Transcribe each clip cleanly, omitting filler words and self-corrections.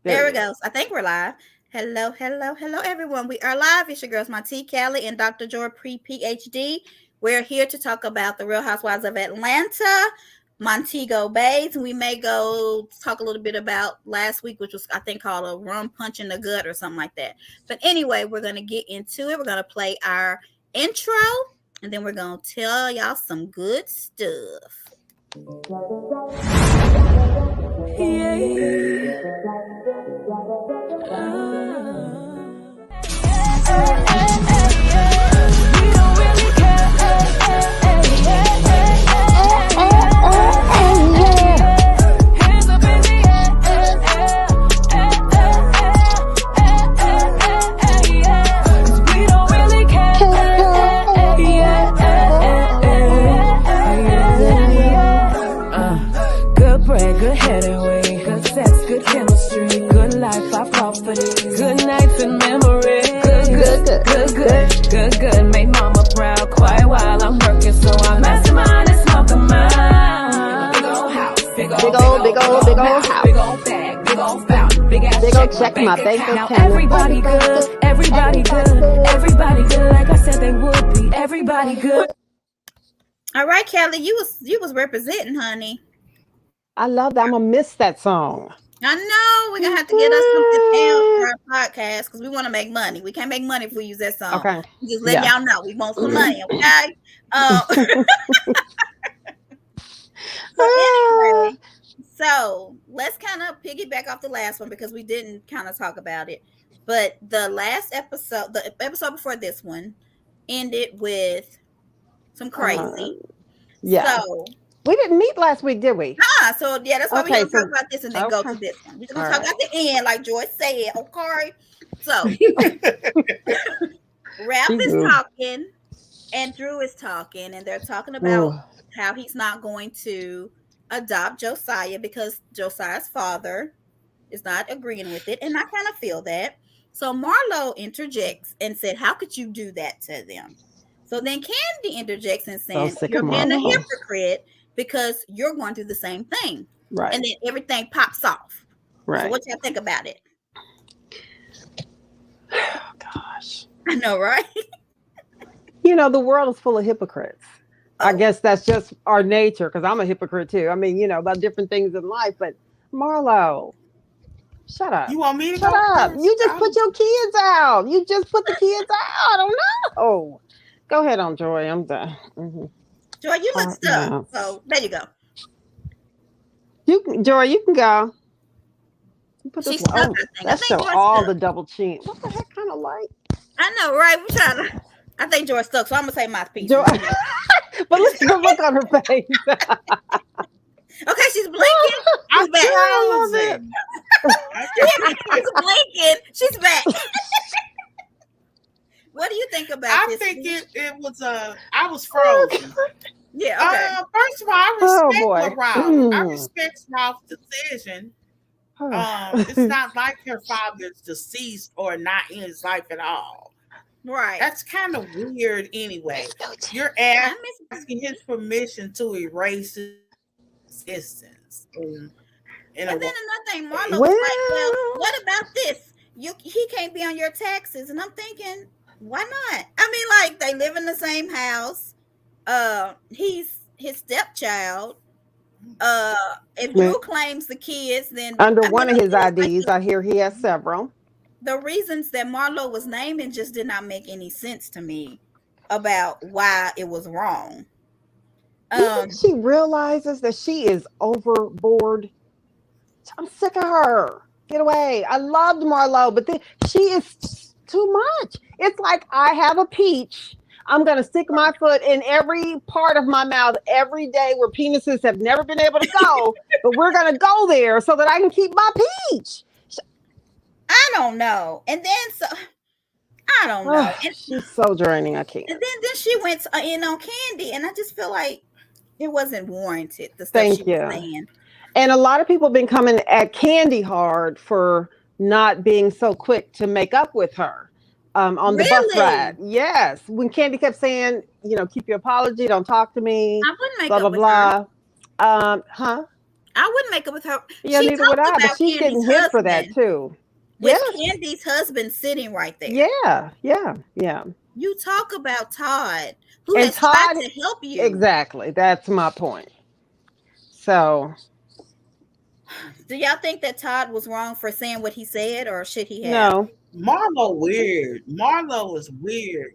There There it we is. go. I think we're live. Hello, hello, hello, everyone. We are live. It's your girls, Monty Callie and Dr. Joy pre-PhD. We're here to talk about the Real Housewives of Atlanta, Montego Baes. We may go talk a little bit about last week, which was, I think, called a rum punch in the gut or something like that. But anyway, we're going to get into it. We're going to play our intro, and then we're going to tell y'all some good stuff. Yeah. Good bread, good head and way, good sex, good chemistry, good life, I fought for this. Good nights and memories. Good. Make mama proud. Quiet while I'm working, so I'm mastermind and smoke 'em out. Big old house, big old house, big old bag, big old fountain, big ass check my bank account. Now everybody good, everybody good. Like I said, they would be. Everybody good. All right, Kelly, you was representing, honey. I love that. I'm gonna miss that song. I know we're gonna have to get us something else for our podcast because we want to make money. We can't make money if we use that song. Okay. Just letting Yeah. y'all know we want some money, okay? So anyway, so let's kind of piggyback off the last one because we didn't kind of talk about it. But the last episode, the episode before this one, ended with some crazy. Yeah. So We didn't meet last week, did we? so yeah, that's why we're Okay, gonna talk about this and then go to this one. We're gonna talk about the end, like Joy said, okay? So Ralph is talking and Drew is talking, and they're talking about how he's not going to adopt Josiah because Josiah's father is not agreeing with it, and I kind of feel that. So Marlo interjects and said, "How could you do that to them?" So then Candy interjects and saying, "You're being a hypocrite because you're going through the same thing." Right. And then everything pops off. Right. So what y'all think about it? Oh, gosh. I know, right? You know, the world is full of hypocrites. I guess that's just our nature because I'm a hypocrite too. I mean, you know, about different things in life. But Marlo, shut up. You want me to shut go up? first? You just put your kids out. You just put the kids out. I don't know. Go ahead on, Joy. I'm done. Mm-hmm. Joy, you look stuck. So there you go. Joy, you can go. You put She's this stuck, let's show all the double chin. What the heck kind of light? I know, right? We're trying to. I think Joy's stuck, so I'm gonna say my piece. Joy, but listen to the look on her face. Okay, she's blinking. She's back. She's blinking. She's back. What do you think about this? I think it was I was frozen. Yeah. Okay. First of all, I respect Ralph. I respect Ralph's decision. It's not like her father's deceased or not in his life at all. Right. That's kind of weird anyway. You're asking his permission to erase his existence. And then another thing, Marlo was like, well, what about this? He can't be on your taxes. And I'm thinking, why not? I mean, like, they live in the same house. He's his stepchild. If Drew claims the kids, then under one of his IDs, I hear he has several. The reasons that Marlo was naming just did not make any sense to me about why it was wrong. She realizes that she is overboard. I'm sick of her. Get away. I loved Marlo, but she is too much. It's like I have a peach. I'm going to stick my foot in every part of my mouth every day where penises have never been able to go, but we're going to go there so that I can keep my peach. I don't know. And then I don't know. She's so draining. I can't. And then she went in on Candy, and I just feel like it wasn't warranted. The stuff she was saying. And a lot of people have been coming at Candy hard for not being so quick to make up with her on the bus ride. Yes, when Candy kept saying, you know, keep your apology, don't talk to me. I wouldn't make blah up blah with blah. Her. Huh? I wouldn't make up with her. Yeah, neither would I. But she's getting hit for that too. With Candy's husband sitting right there. Yeah. You talk about Todd, who has tried to help you. Exactly. That's my point. So, do y'all think that Todd was wrong for saying what he said, or should he have? No. Marlo weird. Marlo is weird.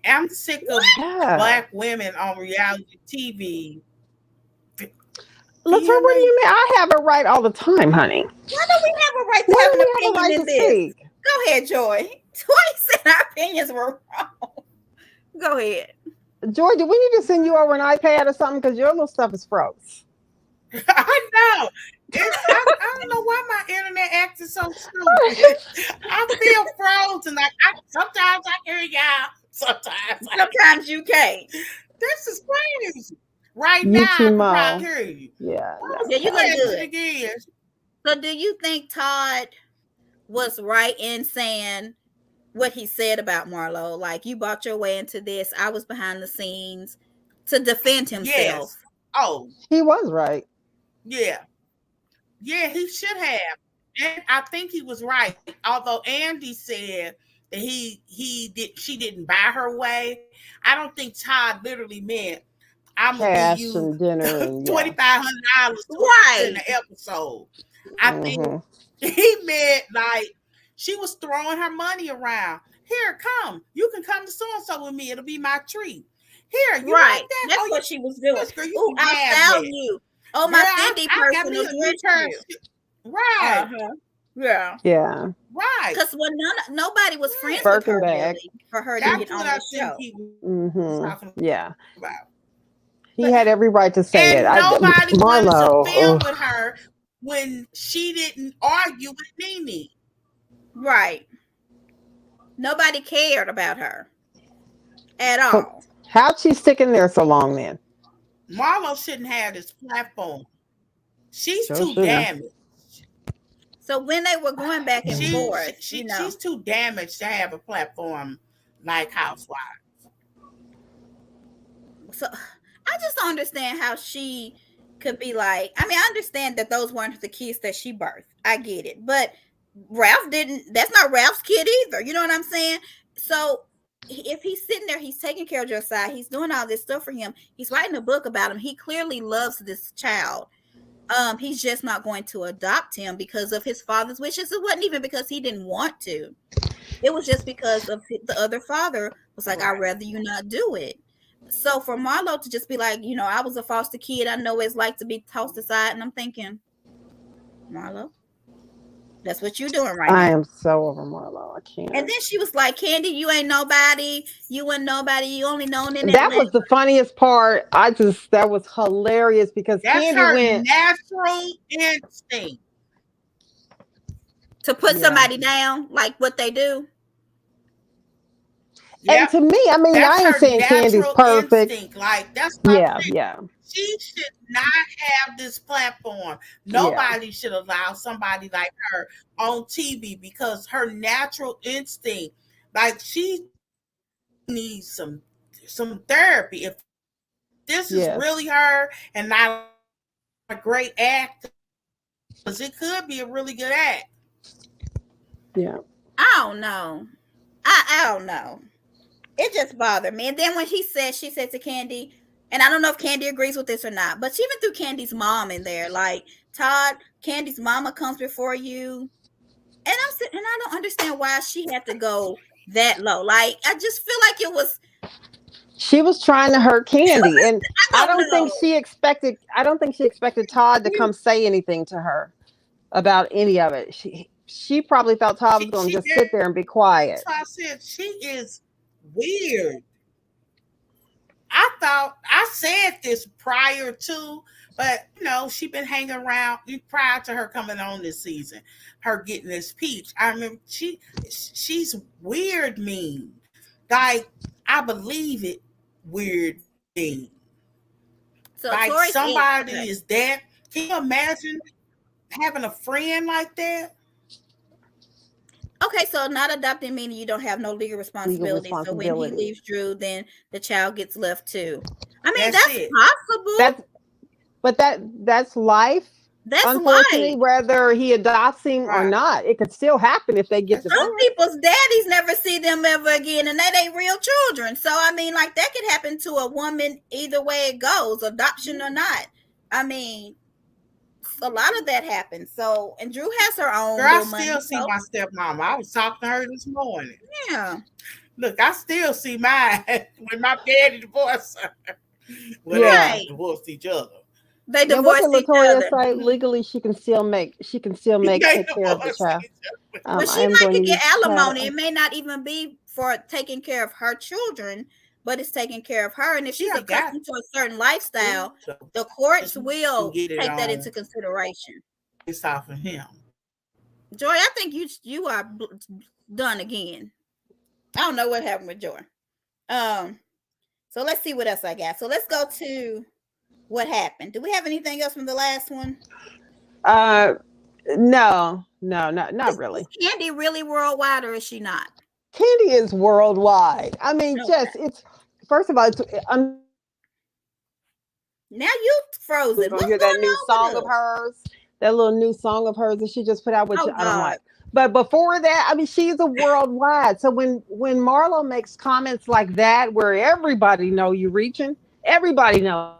I'm sick of black women on reality TV. What do you mean? I have a right all the time, honey. Why don't we have a right to have an opinion in this? Go ahead, Joy. Joy said our opinions were wrong. Go ahead. Joy, do we need to send you over an iPad or something? Because your little stuff is froze. I know. I don't know why my internet acting so stupid. I feel frozen. Like sometimes I hear y'all. Sometimes you can't. This is crazy. Right now, I can hear you. Yeah, you look good. Again. So, do you think Todd was right in saying what he said about Marlo? Like, you bought your way into this. I was behind the scenes to defend himself. Yes. Oh, he was right. Yeah, he should have, and I think he was right. Although Andy said that she didn't buy her way. I don't think Todd literally meant I'm gonna give you $2,500 in the episode. I think he meant like she was throwing her money around. Here, come. You can come to so and so with me. It'll be my treat. Here, you like that? That's what she was doing. Ooh, I found you. Oh, my Fendi personal dress. Right. Yeah. Right. Because when nobody was friends with her really, for her to get on the show. Yeah. He had every right to say it. Nobody wanted to film with her when she didn't argue with Nene. Right. Nobody cared about her at all. So, how'd she stick in there so long then? Marlo shouldn't have this platform. She's too damaged. So when they were going back and forth, she's too damaged to have a platform like Housewives. So I just don't understand how she could be like, I mean, I understand that those weren't the kids that she birthed. I get it. But Ralph didn't, that's not Ralph's kid either. You know what I'm saying? So if he's sitting there, he's taking care of Josiah, he's doing all this stuff for him, he's writing a book about him, he clearly loves this child. He's just not going to adopt him because of his father's wishes. It wasn't even because he didn't want to. It was just because of the other father was like, I'd rather you not do it. So for Marlo to just be like, I was a foster kid, I know what it's like to be tossed aside, and I'm thinking, Marlo, that's what you're doing right now. I am so over Marlo. I can't. And then she was like, Candy, you ain't nobody. You ain't nobody. You only known in that was the funniest part. That was hilarious because that's Candy her natural instinct to put somebody down, like what they do. And to me, I mean, I ain't saying Candy's perfect. Instinct. Like that's yeah. She should not have this platform. Nobody should allow somebody like her on TV because her natural instinct, like she needs some therapy. If this is really her and not a great act, because it could be a really good act. Yeah. I don't know. I don't know. It just bothered me. And then when she said to Candy, and I don't know if Candy agrees with this or not, but she even threw Candy's mom in there. Like, Todd, Candy's mama comes before you. And I'm sitting, and I don't understand why she had to go that low. Like, I just feel like it was. She was trying to hurt Candy. And I don't think she expected Todd to come say anything to her about any of it. She probably thought Todd was going to just sit there and be quiet. That's why I said she is weird. I said this prior to, but she been hanging around prior to her coming on this season, her getting this peach. I remember she's weird mean. Like, I believe it, weird mean. So like somebody is that. Can you imagine having a friend like that? Okay, so not adopting meaning you don't have no legal responsibility. So when he leaves Drew, then the child gets left too. I mean, that's possible. But that's life. That's Unfortunately, life. whether he adopts him or Right. not, it could still happen if they get That's Some divorced. people's daddies never see them ever again, and that ain't real children. So I mean, like that could happen to a woman either way it goes, adoption or not. I mean, a lot of that happens. So, and Drew has her own Girl, I little money. still see So my stepmama. I was talking to her this morning. yeah, Look, I still see mine when my daddy divorced her. Well, Yeah. they divorced each other. they And what divorced did each Latoya other. say? Legally, she can still They take care of the divorced child. each other. But I she am might going to could get use alimony. chat. It may not even be for taking care of her children, but it's taking care of her. And if she's Yeah, got accustomed to a certain lifestyle, so the courts you will can get it take that on into consideration. based off of him. Joy, I think you are done again. I don't know what happened with Joy. So let's see what else I got. So let's go to what happened. Do we have anything else from the last one? No, not really. Is Candy really worldwide or is she not? Candy is worldwide. I mean, Okay. it's first of all, I'm Now you frozen. gonna What's hear going that new on song with of us? hers, that little new song of hers that she just put out, which Oh I don't God. like. But before that, I mean, she's a worldwide. So when Marlo makes comments like that, where everybody know you reaching, everybody know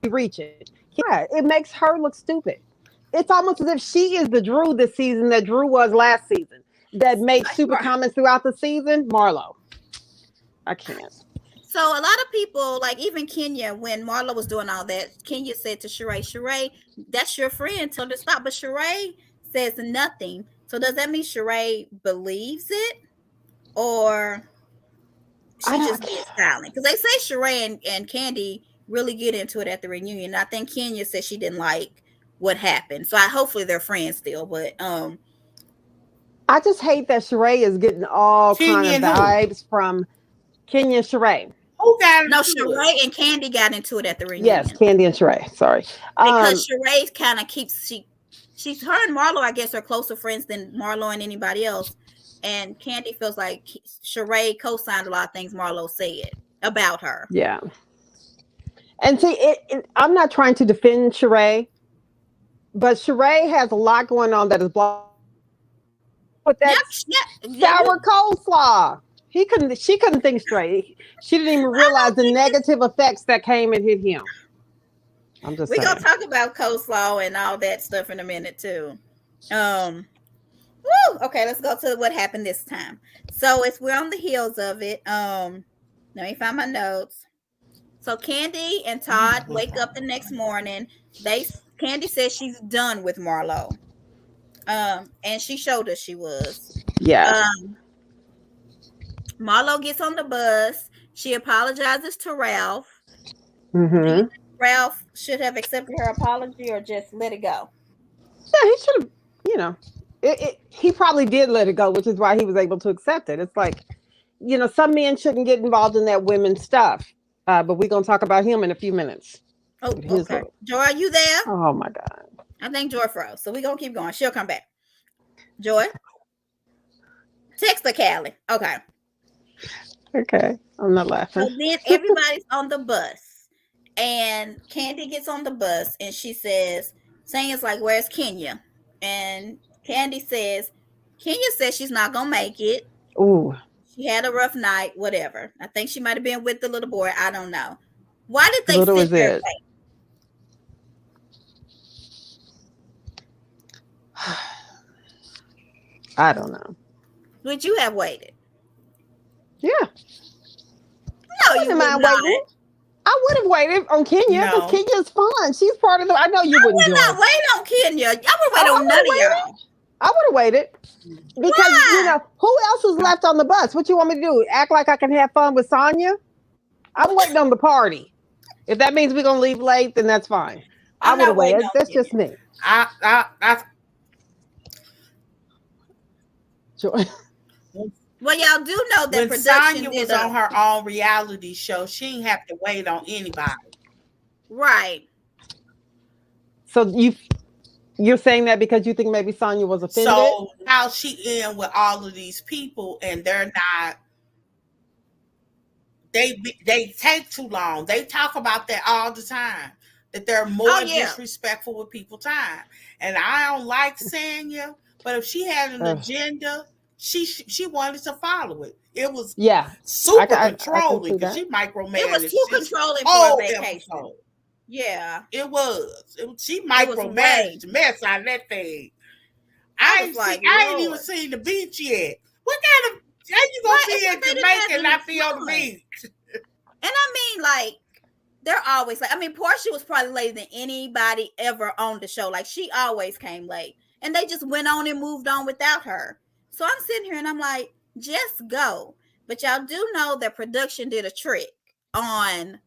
you reaching, yeah, it makes her look stupid. It's almost as if she is the Drew this season that Drew was last season, that made stupid Right. comments throughout the season. Marlo, I can't. So a lot of people, like even Kenya, when Marlo was doing all that, Kenya said to Sheree, that's your friend, tell her to stop. But Sheree says nothing. So does that mean Sheree believes it? Or I she don't. just being silent? Because they say Sheree and Candy really get into it at the reunion. I think Kenya said she didn't like what happened. So hopefully they're friends still. But I just hate that Sheree is getting all kind of Kenyan who? vibes from Kenya and Sheree. Who got no, into it? Sheree and Candy got into it at the Yes, reunion. Candy and Sheree. Sorry. Because Sheree kind of she's her and Marlo, I guess, are closer friends than Marlo and anybody else. And Candy feels like Sheree co-signed a lot of things Marlo said about her. Yeah. And see, I'm not trying to defend Sheree, but Sheree has a lot going on that is blocked with that sour coleslaw. She couldn't think straight. She didn't even realize the negative effects that came and hit him. I'm just We're saying. gonna talk about coleslaw and all that stuff in a minute too. Okay, let's go to what happened this time. So we're on the heels of it. Let me find my notes. So Candy and Todd wake up the next morning. Candy says she's done with Marlo. And she showed us she was. Yeah. Marlo gets on the bus. She apologizes to Ralph. Mm-hmm. Ralph should have accepted her apology or just let it go. Yeah, he should have. He probably did let it go, which is why he was able to accept it. It's like, some men shouldn't get involved in that women's stuff. But we're gonna talk about him in a few minutes. Oh, okay. Joy, are you there? Oh my God. I think Joy froze. So we're gonna keep going. She'll come back. Joy? Text her, Callie. Okay. Okay. I'm not laughing. So then everybody's on the bus. And Candy gets on the bus and she says, it's like, where's Kenya? And Candy says she's not gonna make it. Ooh. She had a rough night, whatever. I think she might have been with the little boy. I don't know. Why did they sit there? I don't know. Would you have waited? Yeah. No, you would not. Waiting. I would have waited on Kenya because Kenya's fun. She's part of the. I know you wouldn't do it. I would not wait on Kenya. I would wait on none of y'all. I would have waited because who else is left on the bus? What you want me to do? Act like I can have fun with Sonya? I'm waiting on the party. If that means we're gonna leave late, then that's fine. I would have waited. That's just me. Joy. Well, y'all do know that when Sonya was on her own reality show, she didn't have to wait on anybody. Right. So you're saying that because you think maybe Sonya was offended? So how she in with all of these people and they're not they take too long. They talk about that all the time. That they're more disrespectful with people's time. And I don't like Sanya, but if she had an agenda, she wanted to follow it. It was super controlling because she micromanaged. It was too controlling for a vacation. Episode. Yeah, it was. She micromanaged the mess out of that thing. I ain't even seen the beach yet. What kind of how you gonna be in Jamaica and not be on the beach? And I mean, like, they're always like, I mean, Portia was probably later than anybody ever on the show. Like, she always came late. And they just went on and moved on without her. So I'm sitting here and I'm like, just go. But y'all do know that production did a trick on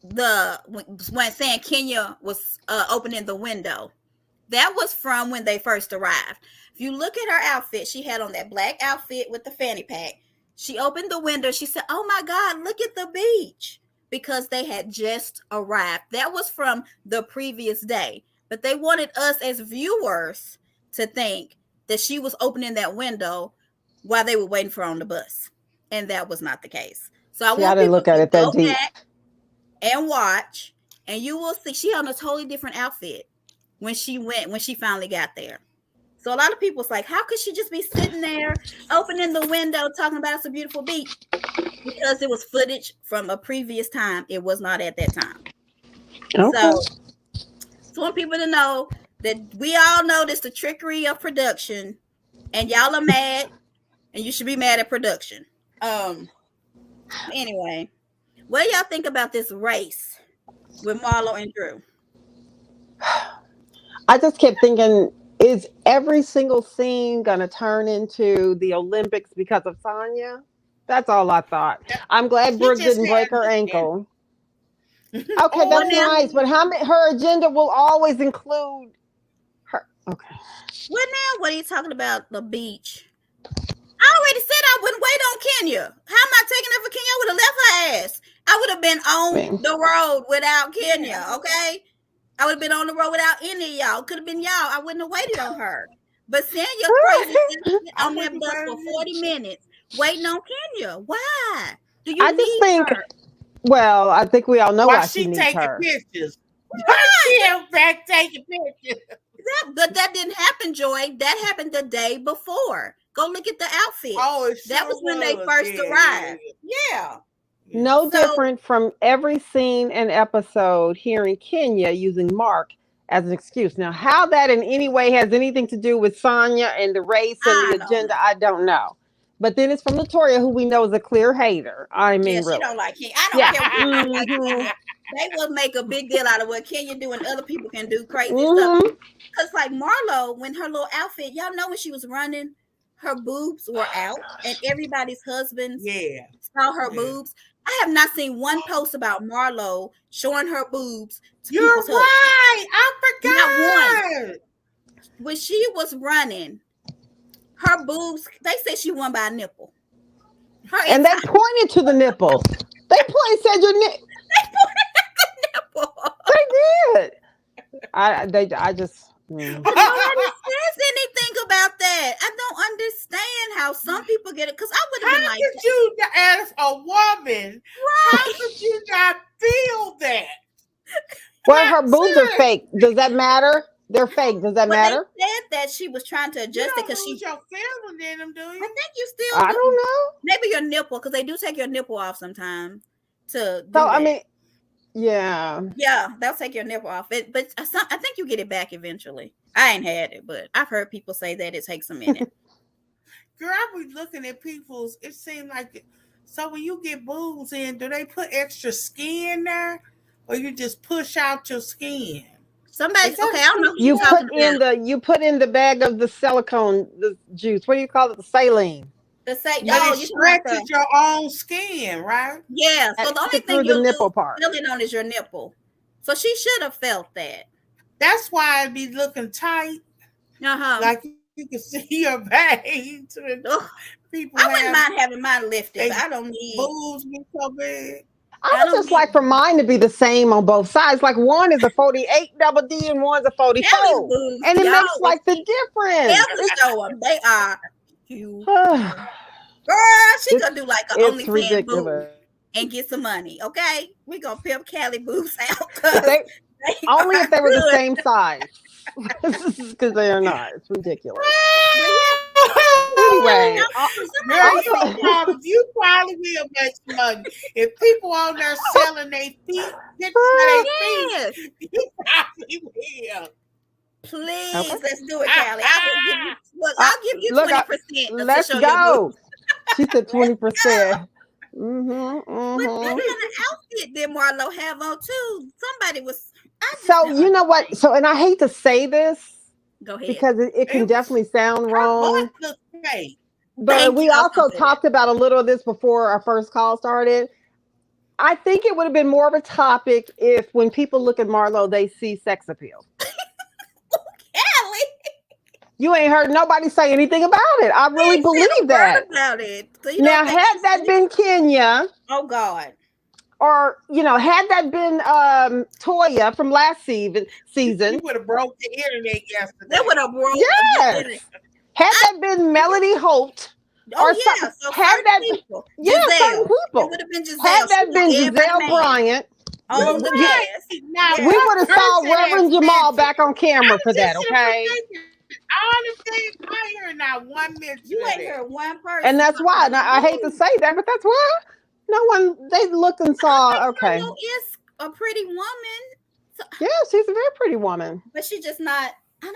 when saying Kenya was opening the window. That was from when they first arrived. If you look at her outfit, she had on that black outfit with the fanny pack. She opened the window. She said, oh my God, look at the beach. Because they had just arrived. That was from the previous day. But they wanted us as viewers to think that she was opening that window while they were waiting for her on the bus. And that was not the case. So I want people to go back and watch. And you will see she had a totally different outfit when she finally got there. So a lot of people's like, how could she just be sitting there, opening the window, talking about it's a beautiful beach? Because it was footage from a previous time. It was not at that time. Okay. So I want people to know that we all know this the trickery of production, and y'all are mad, and you should be mad at production. Anyway, what do y'all think about this race with Marlo and Drew? I just kept thinking, is every single scene going to turn into the Olympics because of Sanya? That's all I thought. I'm glad Brooke didn't break her ankle. Okay, that's nice. But her agenda will always include her. Okay. Well, now, what are you talking about? The beach. I already said I wouldn't wait on Kenya. How am I taking up for Kenya? I would have left her ass. I would have been on the road without Kenya, okay? I would have been on the road without any of y'all. Could have been y'all. I wouldn't have waited on her. But Sanya's crazy on that bus for 40 minutes waiting on Kenya. Why? Do you need her? Well, I think we all know why she needs her. Pictures. Why she back taking pictures? But that didn't happen, Joy. That happened the day before. Go look at the outfit. Oh, that was when they first arrived. Yeah. No different from every scene and episode hearing Kenya using Mark as an excuse. Now, how that in any way has anything to do with Sanya and the race and the agenda, I don't know. But then it's from Latoya, who we know is a clear hater. I mean, really. She don't like Kenya. I don't care. They will make a big deal out of what Kenya do and other people can do crazy stuff. Because like Marlo, when her little outfit, y'all know when she was running, her boobs were out, and everybody's husbands saw her boobs. I have not seen one post about Marlo showing her boobs to people's husbands. Right. I forgot. Not one. When she was running, her boobs, they said she won by a nipple. And they pointed to the nipple. They said your nipple. They pointed at the nipple. They did. I just. Nobody says anything about that. I don't understand how some people get it. Because I would have been like, how could you, as a woman, how could you not feel that? Well, her boobs are fake. Does that matter? They're fake. Does that matter? They said that she was trying to adjust it because your feeling in them, do you? I think you still. I don't know. Maybe your nipple, because they do take your nipple off sometimes. I mean, yeah, they'll take your nipple off. But I think you get it back eventually. I ain't had it, but I've heard people say that it takes a minute. Girl, I was looking at people's. It seemed like so when you get boobs in, do they put extra skin there, or you just push out your skin? Somebody, okay, I don't know. You put in the bag of the silicone, the juice. What do you call it? The saline. You stretches your own skin, right? Yeah. So the only thing you'll feeling on is your nipple. So she should have felt that. That's why it be looking tight. Like you can see your veins. People I wouldn't mind having mine lifted. I don't need boobs be so big. I would just like for mine to be the same on both sides. Like one is a 48 double D and one's a 44. And it makes like the difference. Show them. They are huge. Girl, she gonna do like an It's OnlyFans booth ridiculous. and get some money. Okay, we gonna pimp Callie boobs out If because they, they only if they were the good. same size. Because they are not. It's ridiculous. But yeah, Anyway, Girl, you probably will make some money. If people on there selling their feet, pictures of their yes. feet, you probably will. Please, Okay. let's do it, Callie. I'll give you Look, 20% let's to show your go. boobs. She said 20%. What Mm-hmm, kind mm-hmm. of outfit did Marlo have on too? Somebody was. So you know what? So, and I hate to say this Go ahead. because it can definitely sound wrong. But we also talked about a little of this before our first call started. I think it would have been more of a topic if when people look at Marlo, they see sex appeal. Callie. You ain't heard nobody say anything about it. I really believe that. About it. So Now, had that been Kenya, oh God, or had that been Toya from last season, you would have broke the internet yesterday. That would have broke. Yes. Had that been Melody Holt, or yeah, so had that people. Yeah, certain people. It would have been Giselle. Had that been Giselle Bryant, on the gas, we would have saw Reverend Jamal back on camera for that. Okay. All the things I hear, not one mention. You ain't heard one person. And that's why. Now, I hate to say that, but that's why no one. They looked and saw. Okay. Marlo is a pretty woman. So, yeah, she's a very pretty woman. But she's just not. I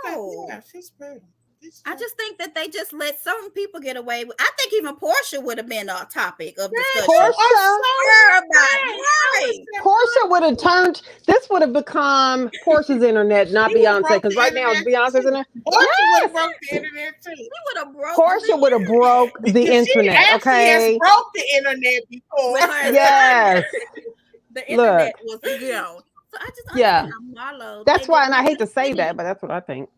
don't know. Yeah, she's pretty. I just think that they just let certain people get away with. I think even Portia would have been a topic of discussion. Portia would have turned. This would have become Portia's internet, not Beyonce. Because right now it's Beyonce's internet. Portia would have broke the internet too. Portia would have broke the internet. Okay, she broke the internet before. Yes. The internet was So I just Marlo. That's why, and I hate to say that, but that's what I think.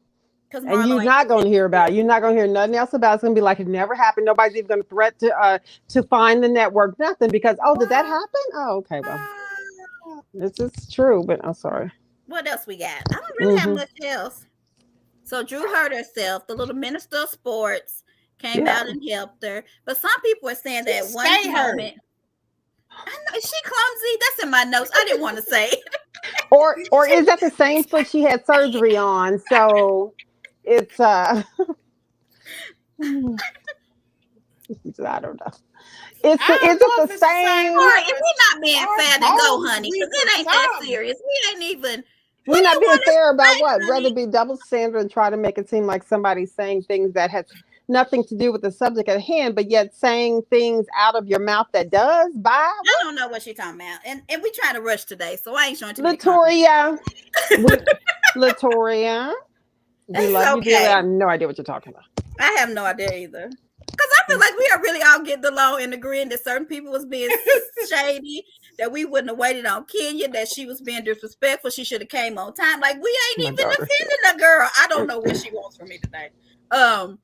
And you're not going to hear about it. You're not going to hear nothing else about it. It's going to be like it never happened. Nobody's even going to threat to find the network. Nothing because did that happen? Oh, okay. Well, this is true, but I'm sorry. What else we got? I don't really have much else. So Drew hurt herself. The little minister of sports came out and helped her. But some people are saying that one moment. I know, is she clumsy? That's in my notes. I didn't want to say it. Or is that the same foot she had surgery on? So it's I don't know. Is it the same? Or if we're not being fair, then go, honey. Because it ain't that serious. We ain't even. We're not being fair about what? Rather be double standard and try to make it seem like somebody's saying things that has nothing to do with the subject at hand, but yet saying things out of your mouth that does. I don't know what she's talking about. And we trying to rush today, so I ain't showing too Latoria. Latoria. We love you dearly. I have no idea what you're talking about. I have no idea either. Because I feel like we are really all getting along and agreeing that certain people was being shady, that we wouldn't have waited on Kenya, that she was being disrespectful. She should have came on time. Like, we ain't even offended the girl. I don't know what she wants from me today. But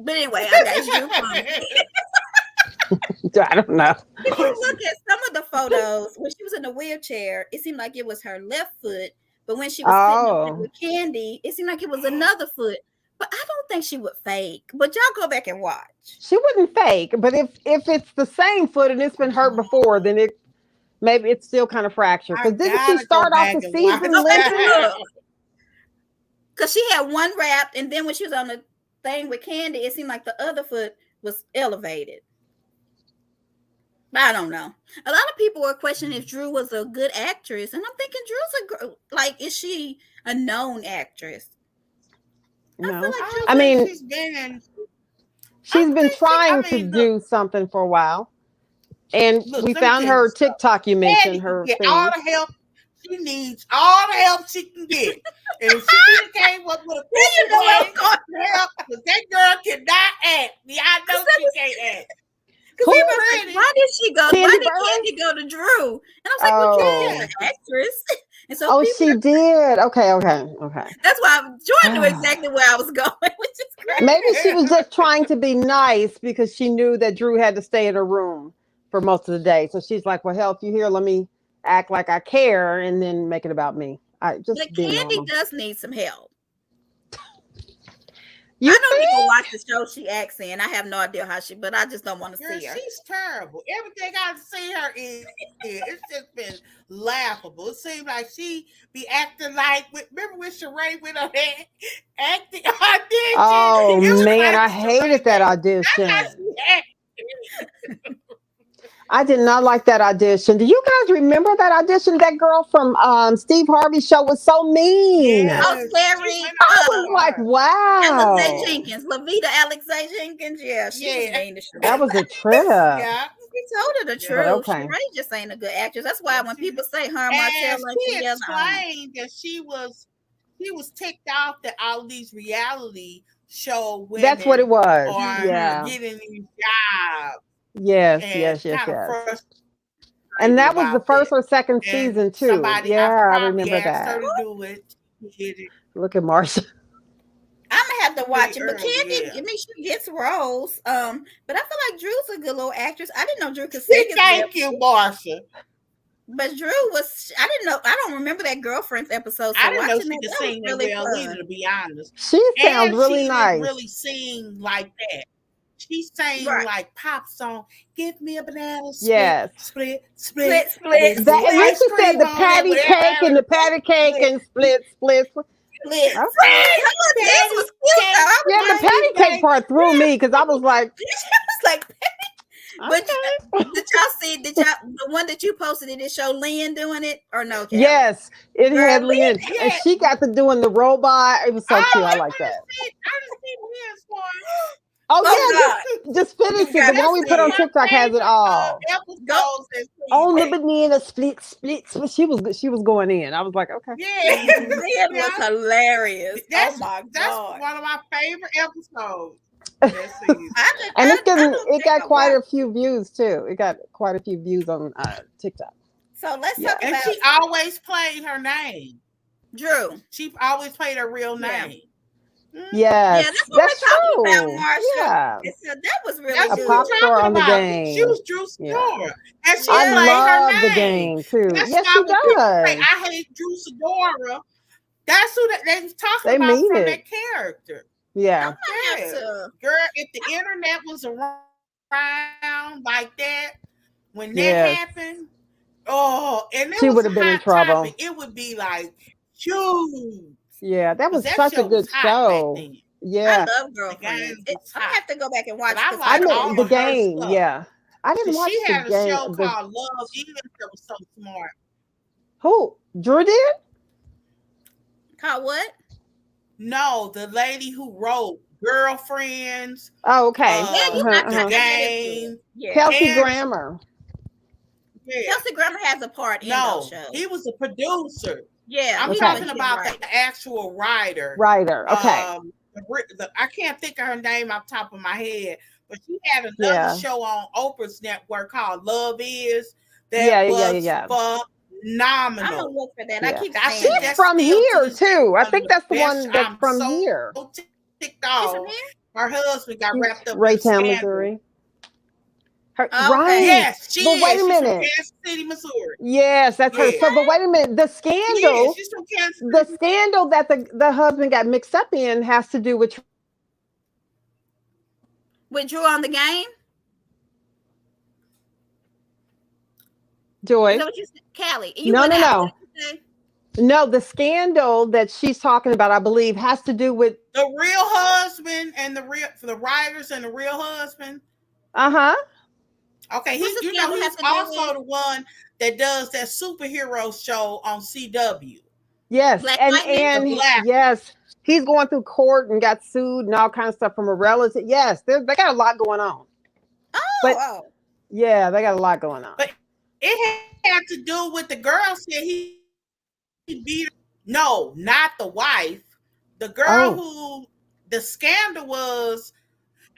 anyway, I got you. I don't know. If you look at some of the photos, when she was in the wheelchair, it seemed like it was her left foot. But when she was sitting with Candy, it seemed like it was another foot. But I don't think she would fake. But y'all go back and watch. She wouldn't fake. But if it's the same foot and it's been hurt before, then maybe it's still kind of fractured. Because didn't she start off the season limping? Because she had one wrapped, and then when she was on the thing with Candy, it seemed like the other foot was elevated. I don't know. A lot of people were questioning if Drew was a good actress, and I'm thinking Drew's is she a known actress? No, I mean she's been trying to do something for a while, and we found her TikTok. You mentioned her. All the help she needs, all the help she can get, and if she came up with a help, because that girl cannot act. I know she can't act. Why did she go? Why did Candy go to Drew? And I was like, well, Drew is an actress. And so she did. Okay. That's why Jordan knew exactly where I was going, which is great. Maybe she was just trying to be nice because she knew that Drew had to stay in her room for most of the day. So she's like, well, hell, if you here, let me act like I care and then make it about me. But Candy does need some help. You I don't even think? watch the show she acts in. I have no idea how but I just don't want to Girl, see her. she's terrible. Everything I've seen her in, it's just been laughable. It seems like she be acting like, remember when Sheree went on that acting audition? Oh It was man, like I Sheree, hated that that's how audition. she acted. I did not like that audition. Do you guys remember that audition? That girl from Steve Harvey's show was so mean. I Oh, Yes, she scary. went on was so like, hard. Alizé wow, Jenkins, Lavita Alexei Jenkins. Yeah, she was Yeah, mean to that Sheree. was a trip. yeah, He told her the But yeah. truth. okay, Sheree just ain't a good actress. That's why Yes, when she, people say her and Martell and ain't she together, I don't know. explained that she was ticked off that all these reality show that's what it women was. are Yeah. getting these jobs Yes. and Yes. Yes. kind of Yes. frustrated And that was the about that. first or second And season too. somebody, I Yeah, I probably remember asked her that. to do it. She did it Look at Marsha. I'm gonna have to watch pretty it. But early. Candy, Yeah. I mean, she gets roles. But I feel like Drew's a good little actress. I didn't know Drew could sing as well. Thank you, Marsha. But Drew was, I didn't know, I don't remember that Girlfriends episode. I So didn't know watching she that, could that was sing that really well either, fun. to be honest. She sounds And really she didn't nice. really sing like that. She sang Right. like pop song. Give me a banana split, Yes. split, Split, split. split, With That some and then split, ice she said cream the on it. patty With cake and the patty cake split, and split. split. Okay. This was cute though. I Yeah, the patty cake part threw me because I was like, was like, but okay. did y'all see? The one that you posted? Did it show Lynn doing it or no? Callie? Yes, it Girl, had Lynn, Lynn, Yeah. and she got to doing the robot. It was so cute. Oh, I like that. I didn't see Lynn's one. Oh Oh yeah, just finish You it. The gotta one we put on see it. TikTok has it all. Episodes that On the see. banana split. She was going in. I was like, okay. Yeah. Lynn was hilarious. That's, Oh my that's god! one of my favorite episodes that season. And it it got quite a few views too. It got quite a few views on TikTok. So let's Yeah. talk And about she always played her name. Drew. She always played her real Yeah. name. Yes, Yeah, that's what we're talking about, true. Marsha. Yeah, That was really That's a good. what pop we're star talking on the about. game. She was Drew Yeah. Sidora. And she I played her love the name. game too. That's Yes, why she when people say, does. I hate Drew Sidora, that's who they was talking They about mean from it. that character. Yeah. I have Yeah. to. Girl, if the internet was around like that, when that Yes. happened, oh, and it She was would a have been in hot trouble. topic, it would be like huge. Yeah, that was That such a show was good hot back show. then. Yeah. I love The game Girlfriends. was I hot. have to go back and watch But I it. 'cause I like know all the of her game. stuff. Yeah. I didn't watch She the had a game. show called Love Is that was so smart. Who? Drew did? Called what? No, the lady who wrote Girlfriends, Oh, okay. Yeah, you got The to Game. Yeah. Kelsey And- Grammer. Yeah. Kelsey Grammer has a part in those shows. He was a producer. Yeah, I'm he talking was about right. the actual writer. Writer. Okay. I can't think of her name off the top of my head, but she had another show on Oprah's network called Love Is that was phenomenal. I'm gonna look for that. Yeah. I keep I saying think that. that's From still to here this day too. I one of think that's the best. one that's I'm from so here. ticked She's off. from here? Her husband got wrapped up in Raytown, scandal. Missouri. Her, Oh, okay. right. Yes, she But is. wait a She's minute. from Kansas City, Missouri. Yes, that's her. Yeah. So, but wait a minute. The She scandal, is. She's from Kansas City. the scandal that the husband got mixed up in has to do with With Drew on the game? Joy. Is that what you said? Callie? You No, went no, out. no. What did you say? No, the scandal that she's talking about, I believe, has to do with The Real Husband and the writers and the Real Husband. uh-huh. Okay, What's the he's scandal have to do also with? the one that does that superhero show on CW. Yes. Black and Lightning? and The Black. yes, he's going through court and got sued and all kinds of stuff from a relative. Yes, they got a lot going on. But yeah, they got a lot going on. But it had to do with the girl said he beat her. No, not the wife. The girl who the scandal was,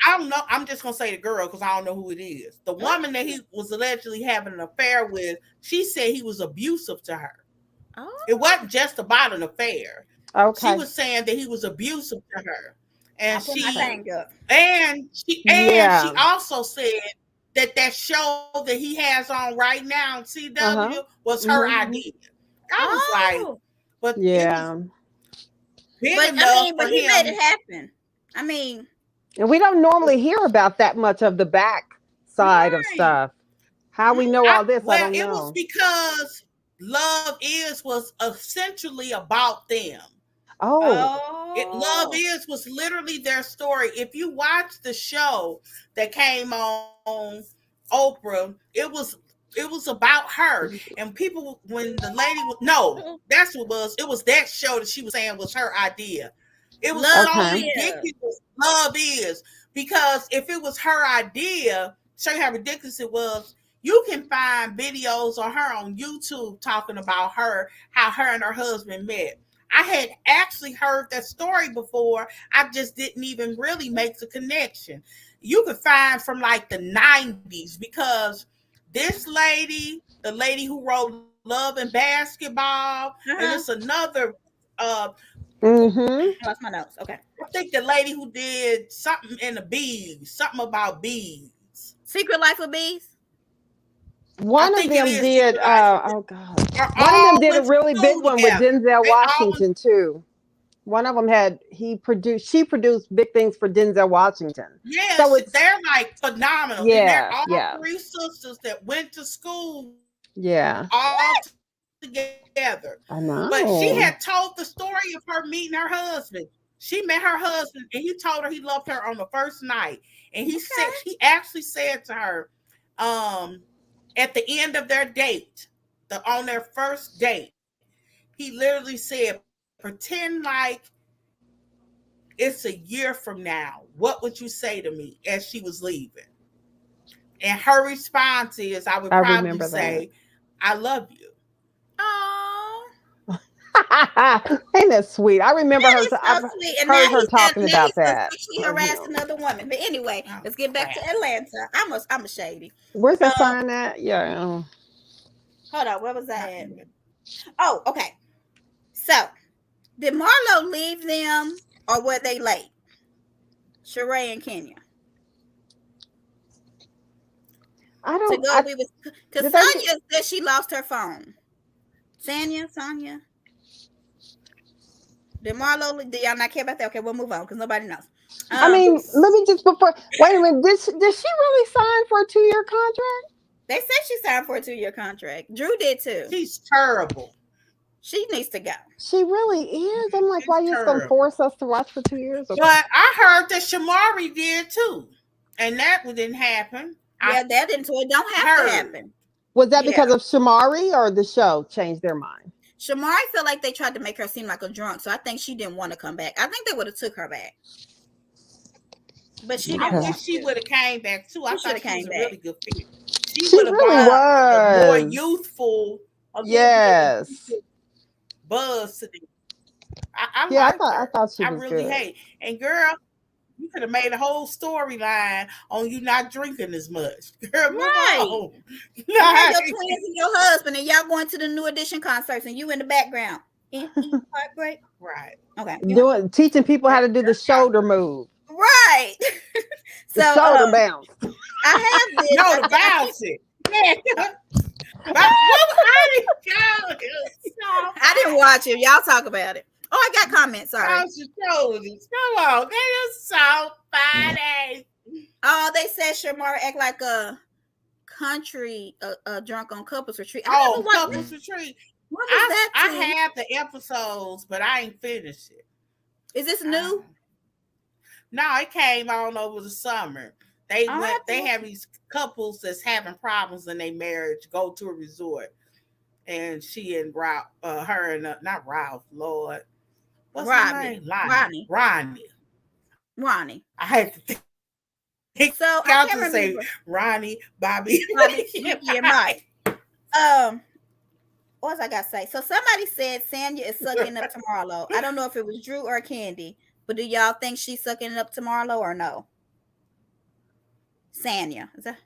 I don't know. I'm just gonna say the girl because I don't know who it is. The woman that he was allegedly having an affair with, she said he was abusive to her. Oh. It wasn't just about an affair. Okay. She was saying that he was abusive to her. And she Yeah. she also said that show that he has on right now on CW was her idea. I was like, but yeah. big But enough but for he him. made it happen. I mean, And we don't normally hear about that much of the back side of right. stuff. How we know all this, I Well, don't it was know. because Love Is was essentially about them. Oh, Love oh, Is was literally their story. If you watch the show that came on Oprah, it was about her. And people, when the lady was, no, that's what it was. It was that show that she was saying was her idea. It was Love so okay. is. ridiculous. Love Is, because if it was her idea, show you how ridiculous it was. You can find videos on her on YouTube talking about her, how her and her husband met. I had actually heard that story before. I just didn't even really make the connection. You could find from like the 90s, because this lady, the lady who wrote Love and Basketball, and Uh-huh. it's another, Mm-hmm. I lost my notes. Okay. I think the lady who did something in the bees, something about bees. Secret Life of Bees. I One of think it them is did, Secret Life. oh God. Are One of them all did a went to really big school one with together. Denzel They all went. Washington too. One of them she produced big things for Denzel Washington. So Yes, it's, they're like phenomenal, and they're yeah, all yeah, three sisters that went to school yeah. all together. I But she had know. told the story of her meeting her husband. She met her husband, and he told her he loved her on the first night. And Okay. he actually said to her, um, at the end of their date, on their first date, he literally said, "Pretend like it's a year from now. What would you say to me?" As she was leaving. And her response is, I would I probably remember that. say, "I love you." Oh, Ain't that sweet? I remember that her. is I've so sweet. And heard her talking now about he's gonna that sexually of harass him. another woman. But anyway, Oh, let's get back to crap. Atlanta. I'm a shady. Where's that Um, sign at? Yeah. hold on, where was that Not at? even. Oh, okay. So did Marlo leave them or were they late? Sheree and Kenya. I To don't. go I we was because did they get? Sonya said she lost her phone. Sonya. Did Marlo did y'all not care about that? Okay, we'll move on because nobody knows. I Um mean, let me just before. Wait a minute. Did she really sign for a 2-year contract? they said she signed for a 2-year contract. Drew did too. She's terrible. She needs to go. She really is. I'm like, She's why you just gonna terrible. force us to watch for 2 years? Okay. But I heard that Shamari did too. And that didn't happen. I Yeah, that didn't so it don't have to heard. happen. Was that Yeah. because of Shamari or the show changed their mind? Shamari felt like they tried to make her seem like a drunk, so I think she didn't want to come back. I think they would have took her back. But she I didn't Okay. want wish she to. would have came back too. I She should thought have she was came a back. really good fit. She She would have really brought a more was. youthful, a little more Yes. youthful buzz to them. I Yeah, liked I her. thought she I was really good. hate. And girl, you could have made a whole storyline on you not drinking as much. Girl, move Right. on. You have your twins and your husband, and y'all going to the New Edition concerts, and you in the background. Heartbreak. Right. Okay. Teaching people how to do the shoulder move, Right. the So shoulder bounce. I have this. No, to bounce it. Yeah. But I didn't watch it. Y'all talk about it. Oh, I got comments. Sorry. bounce your shoulders. Come on. That is so funny. Oh, they said Shamar act like a country drunk on couples retreat. Oh, couples retreat. What was that? I have the episodes, but I ain't finished it. Is this new? No, it came on over the summer. They have these couples that's having problems in their marriage, go to a resort. And she and Ralph, her and not Ralph, Lord. What's her name? Ronnie. I had to think. So I can't remember. Say Ronnie, Bobby, and Mike. What was I gotta say? So somebody said Sanya is sucking up to Marlo. I don't know if it was Drew or Candy, but do y'all think she's sucking it up to Marlo or no? Sanya. Is that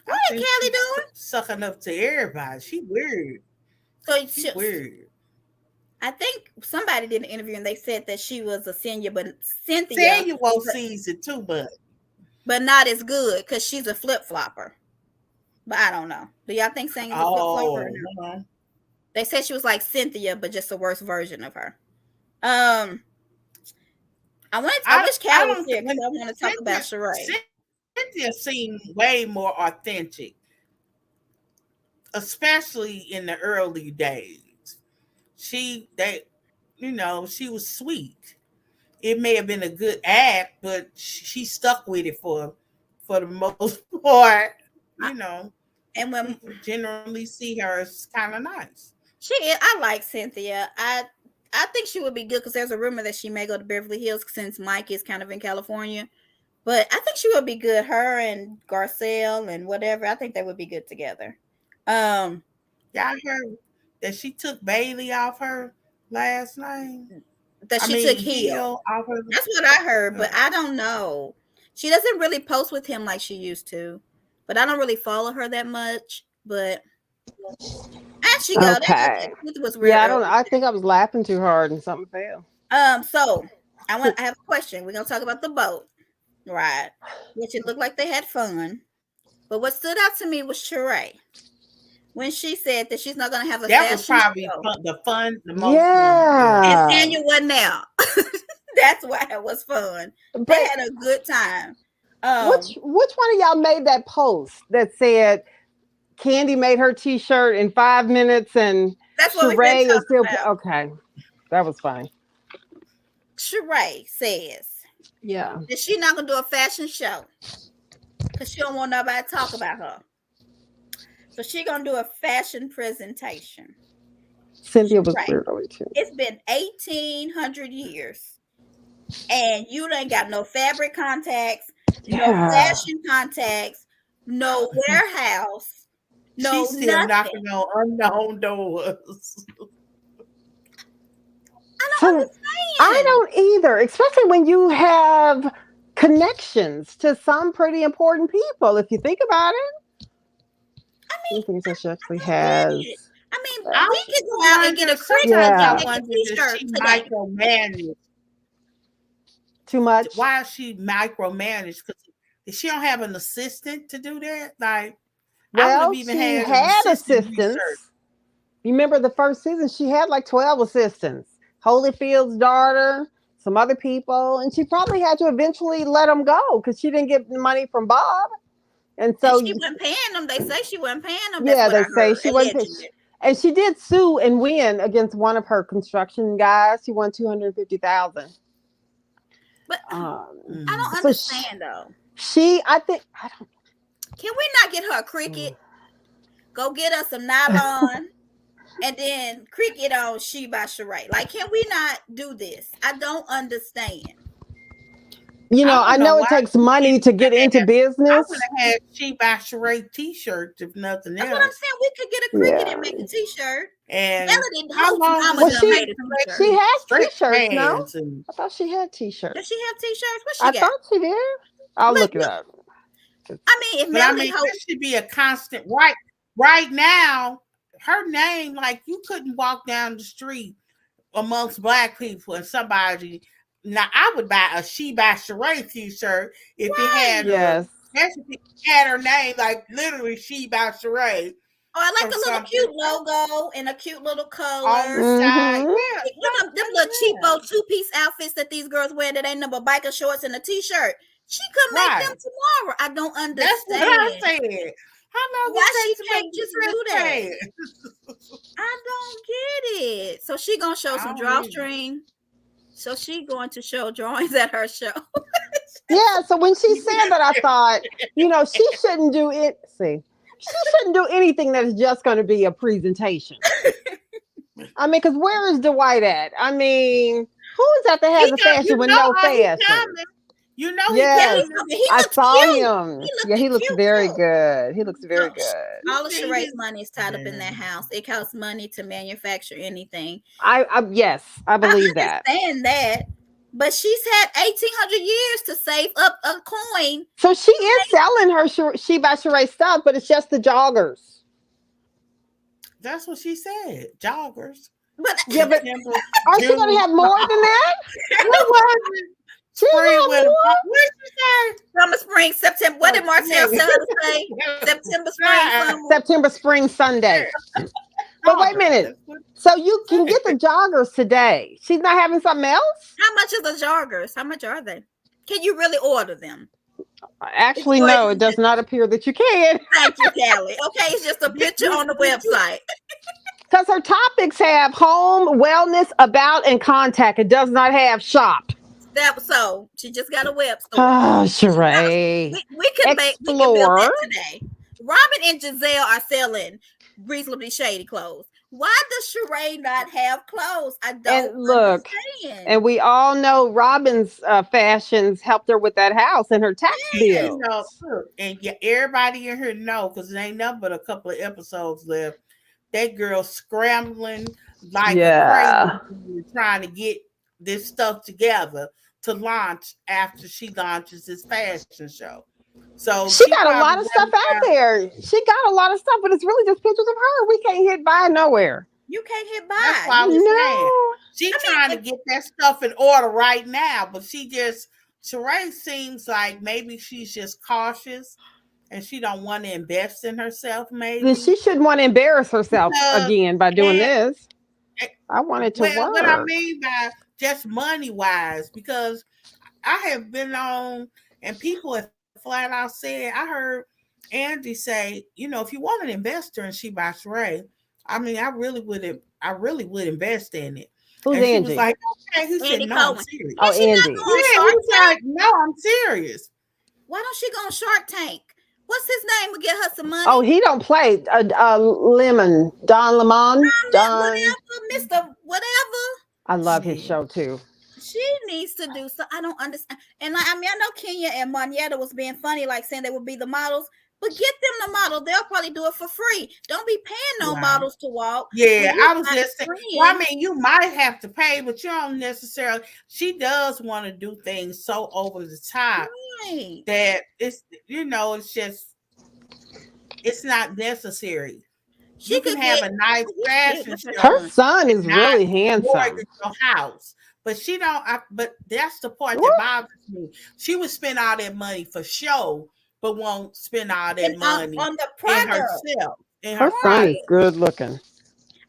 what is Kelly doing? Sucking up to everybody. She weird. So she's weird. I think somebody did an interview and they said that she was a Cynthia, but Cynthia won't season too much. But not as good because she's a flip-flopper. But I don't know. Do y'all think Sanya's a flip-flopper or no? They said she was like Cynthia, but just a worse version of her. I wish Cal was here because I want to talk Cynthia, about Sheree. Cynthia seemed way more authentic, especially in the early days. She was sweet. It may have been a good act, but she stuck with it for the most part. You know, and when people generally see her as kind of nice. I like Cynthia. I think she would be good because there's a rumor that she may go to Beverly Hills since Mike is kind of in California. But I think she would be good. Her and Garcelle and whatever. I think they would be good together. Y'all heard that she took Bailey off her last name? That she took Hill off her. That's what I heard, but I don't know. She doesn't really post with him like she used to. But I don't really follow her that much. But as she goes, okay. That was real. Yeah, I don't know. I think I was laughing too hard and something fell. So I have a question. We're gonna talk about the boat. Right. Which it looked like they had fun. But what stood out to me was Sheree. When she said that she's not going to have a that was probably the most fun. And Daniel wasn't there. That's why it was fun. They had a good time. Which one of y'all made that post that said Candy made her t-shirt in 5 minutes and that's what Sheree is still okay. That was fine. Sheree says that she's not going to do a fashion show because she don't want nobody to talk about her. So she's going to do a fashion presentation. Cynthia was weird too. It's been 1,800 years. And you ain't got no fabric contacts, no fashion contacts, no warehouse, no She's still nothing. knocking on unknown doors. I don't understand. I don't either, especially when you have connections to some pretty important people, if you think about it. I mean, that she actually has. we can go out and get a t-shirt today. Too much. Why is she micromanaged? Because she don't have an assistant to do that. Like, well, she had assistants. You remember the first season? She had like 12 assistants. Holyfield's daughter, some other people, and she probably had to eventually let them go because she didn't get money from Bob. And so she wasn't paying them. They say she wasn't paying them. Yeah, they say she wasn't paying. And she did sue and win against one of her construction guys. She won $250,000. But I don't understand though. I don't. Can we not get her a Cricut? Go get us some nylon, and then Cricut on She by Sheree. Like, can we not do this? I don't understand. You know, I know it takes money to get into business. I would have had She by Sheree t-shirts if nothing else. That's what I'm saying. We could get a Cricut and make a t-shirt. And how long she has t-shirts now? I thought she had t-shirts. Does she have t-shirts? What she got? I thought she did. I'll look it up. I mean, if this should be a constant. Right now, her name, like, you couldn't walk down the street amongst Black people and somebody. Now, I would buy a She by Sheree t-shirt if it had had her name, like literally She by Sheree. Or like a little cute logo and a cute little color. On the side. Them little cheapo 2-piece outfits that these girls wear that ain't number biker shorts and a t-shirt. She could make them tomorrow. I don't understand. That's what I said. How long why she can't just do that? I don't get it. So she gonna show some drawstring. So she going to show drawings at her show. Yeah. So when she said that, I thought, she shouldn't do it. She shouldn't do anything that is just going to be a presentation. I mean, because where is Dwight at? I mean, who is that has a fashion with no fashion? I saw him. He looks very good. He looks very good. All of Sheree's money is tied up in that house. It costs money to manufacture anything. Yes, I believe that. I understand that. But she's had 1,800 years to save up a coin. So she is selling her She by Sheree stuff, but it's just the joggers. That's what she said. Joggers. But aren't you going to have more than that? What was it? Summer, spring, September. What did Martell tell us to say? September, spring, summer. September, spring, Sunday. But wait a minute. So you can get the joggers today. She's not having something else? How much are the joggers? How much are they? Can you really order them? Actually, no, it does not appear that you can. Thank you, Callie. Okay, it's just a picture on the website. Because her topics have home, wellness, about, and contact. It does not have shop. So she just got a web store. Oh, Sheree. We can build that today. Robin and Giselle are selling reasonably shady clothes. Why does Sheree not have clothes? I don't understand. And we all know Robin's fashions helped her with that house and her tax bill. And everybody in here know, because it ain't nothing but a couple of episodes left. That girl scrambling like a crazy, trying to get this stuff together to launch after she launches this fashion show. So she got a lot of stuff out there. She got a lot of stuff, but it's really just pictures of her. We can't hit buy nowhere. You can't hit buy. That's why I was saying. She's trying to get that stuff in order right now, but Sheree seems like maybe she's just cautious and she don't want to invest in herself. Maybe then she shouldn't want to embarrass herself again by doing this. I wanted to work. What I mean by just money wise, because I have been on and people have flat out said, I heard Andy say, if you want an investor and she buys Sheree, I mean, I really would invest in it. Who's and Andy? She was like, okay. He said, no, I'm serious. Oh, Andy. Yeah, he was like, no, I'm serious. Why don't she go on Shark Tank? What's his name? We'll get her some money. Oh, he don't play. Don Lemon. Whatever, Mr. Whatever. I love his show too. She needs to do so. I don't understand. And I know Kenya and Monietta was being funny, like saying they would be the models. But get them the model. They'll probably do it for free. Don't be paying no models to walk. Yeah, I was just saying. Well, I mean, you might have to pay, but you don't necessarily. She does want to do things so over the top that it's it's not necessary. She can have a nice fashion show. Her son is really handsome. Your house. But she don't. But that's the part that bothers me. She would spend all that money for show, but won't spend all that money on the in herself. Her son is good looking.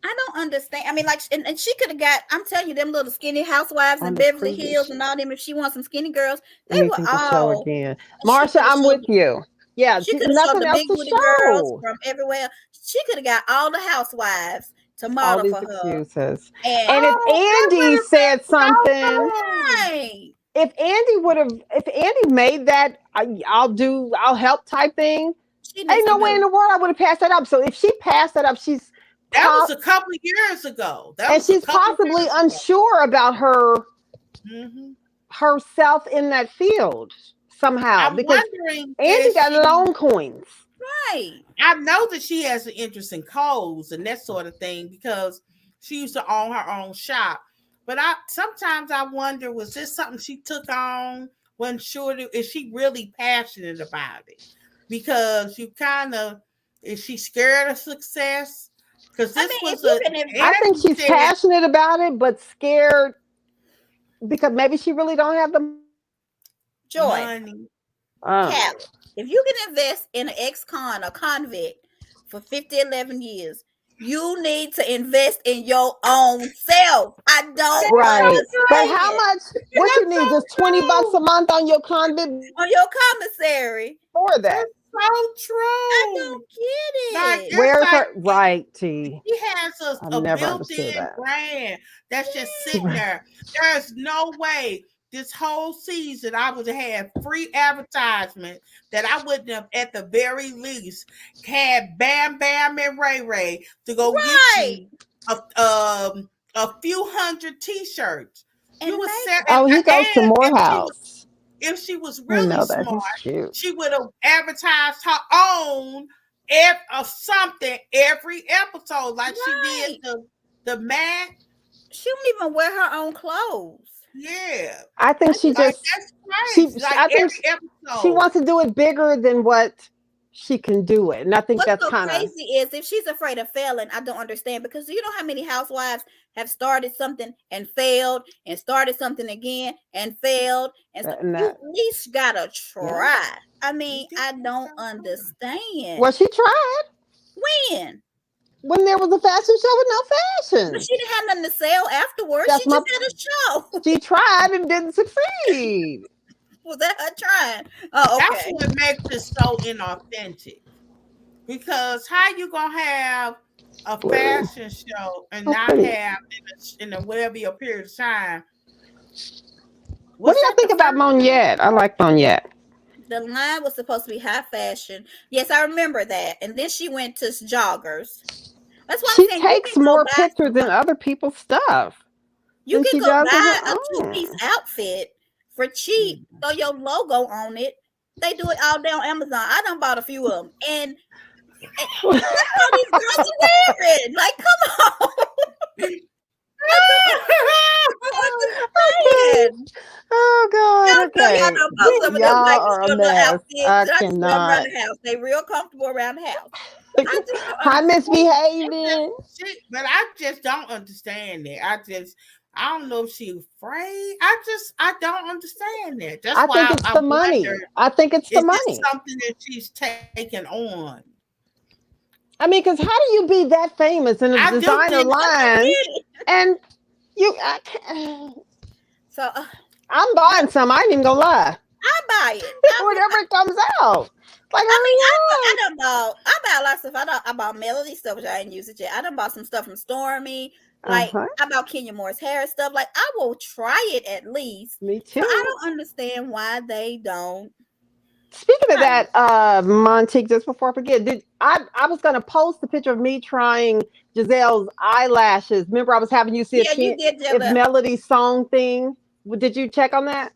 I don't understand. I mean, like, and she could have got. I'm telling you, them little skinny housewives in Beverly Hills and all them. If she wants some skinny girls, they were all. Again. Marsha, I'm with you. Yeah, she could have showed the big booty girls from everywhere. She could have got all the housewives to model for her. Excuses. And if Andy said something, if Andy made that, I'll help type thing. Ain't no way in the world I would have passed that up. So if she passed that up, that was a couple of years ago. And she's possibly unsure about her herself in that field somehow. I'm wondering, Andy got loan coins. Right. I know that she has an interest in clothes and that sort of thing because she used to own her own shop. But sometimes I wonder, was this something she took on? Wasn't sure, is she really passionate about it? Because is she scared of success? Because I think she's passionate about it, but scared because maybe she really don't have the money. If you can invest in an ex-con or convict for 11 years, you need to invest in your own self. I don't understand. But how much? What you need? Just $20 a month on your convict? On your commissary. For that. So true. I don't get it. Where's her T? He has a built-in brand that's just sitting there. There's no way this whole season I would have free advertisement that I wouldn't have at the very least had Bam Bam and Ray Ray to go get you a few hundred t-shirts. He goes to Morehouse. If she was really smart, she would have advertised her own something every episode, like she did the Mac. She don't even wear her own clothes. Yeah, I think she just. I think she wants to do it bigger than what she can do it, and I think that's kind of crazy. Is if she's afraid of failing, I don't understand, because you know how many housewives have started something and failed, and started something again and failed, and you at least gotta try. I mean, I don't understand. Well, she tried. When? when there was a fashion show with no fashion. But she didn't have nothing to sell afterwards. That's She just had a show. She tried and didn't succeed. Was that her trying? Oh, okay. That's what makes it so inauthentic. Because how you gonna have a fashion show and not have in a whatever your period of time? What do y'all think about Monette? I like Monette. The line was supposed to be high fashion. Yes, I remember that. And then she went to joggers. That's why she takes more pictures than other people's stuff. You can go buy a two-piece outfit for cheap, throw your logo on it. They do it all day on Amazon. I done bought a few of them. And that's all these girls are wearing. Like, come on. Oh God! Okay, y'all are a mess. I cannot. Around the house. They real comfortable around the house. I misbehaving. But I just don't understand that. I don't know if she's afraid. I don't understand that. That's I why think it's the money. I think it's the money. Something that she's taking on. I mean, because how do you be that famous in a designer line? And you, so I'm buying some. I ain't even gonna lie. I buy it whenever it comes out. Like I done bought. I buy a lot of stuff. I bought Melody stuff, which I ain't used it yet. I done bought some stuff from Stormy. Like I bought Kenya Moore's hair stuff. Like I will try it at least. Me too. So I don't understand why they don't. Speaking of that, Montego, just before I forget, I was going to post a picture of me trying Giselle's eyelashes. Remember, I was having you see if Melody's song thing. Did you check on that?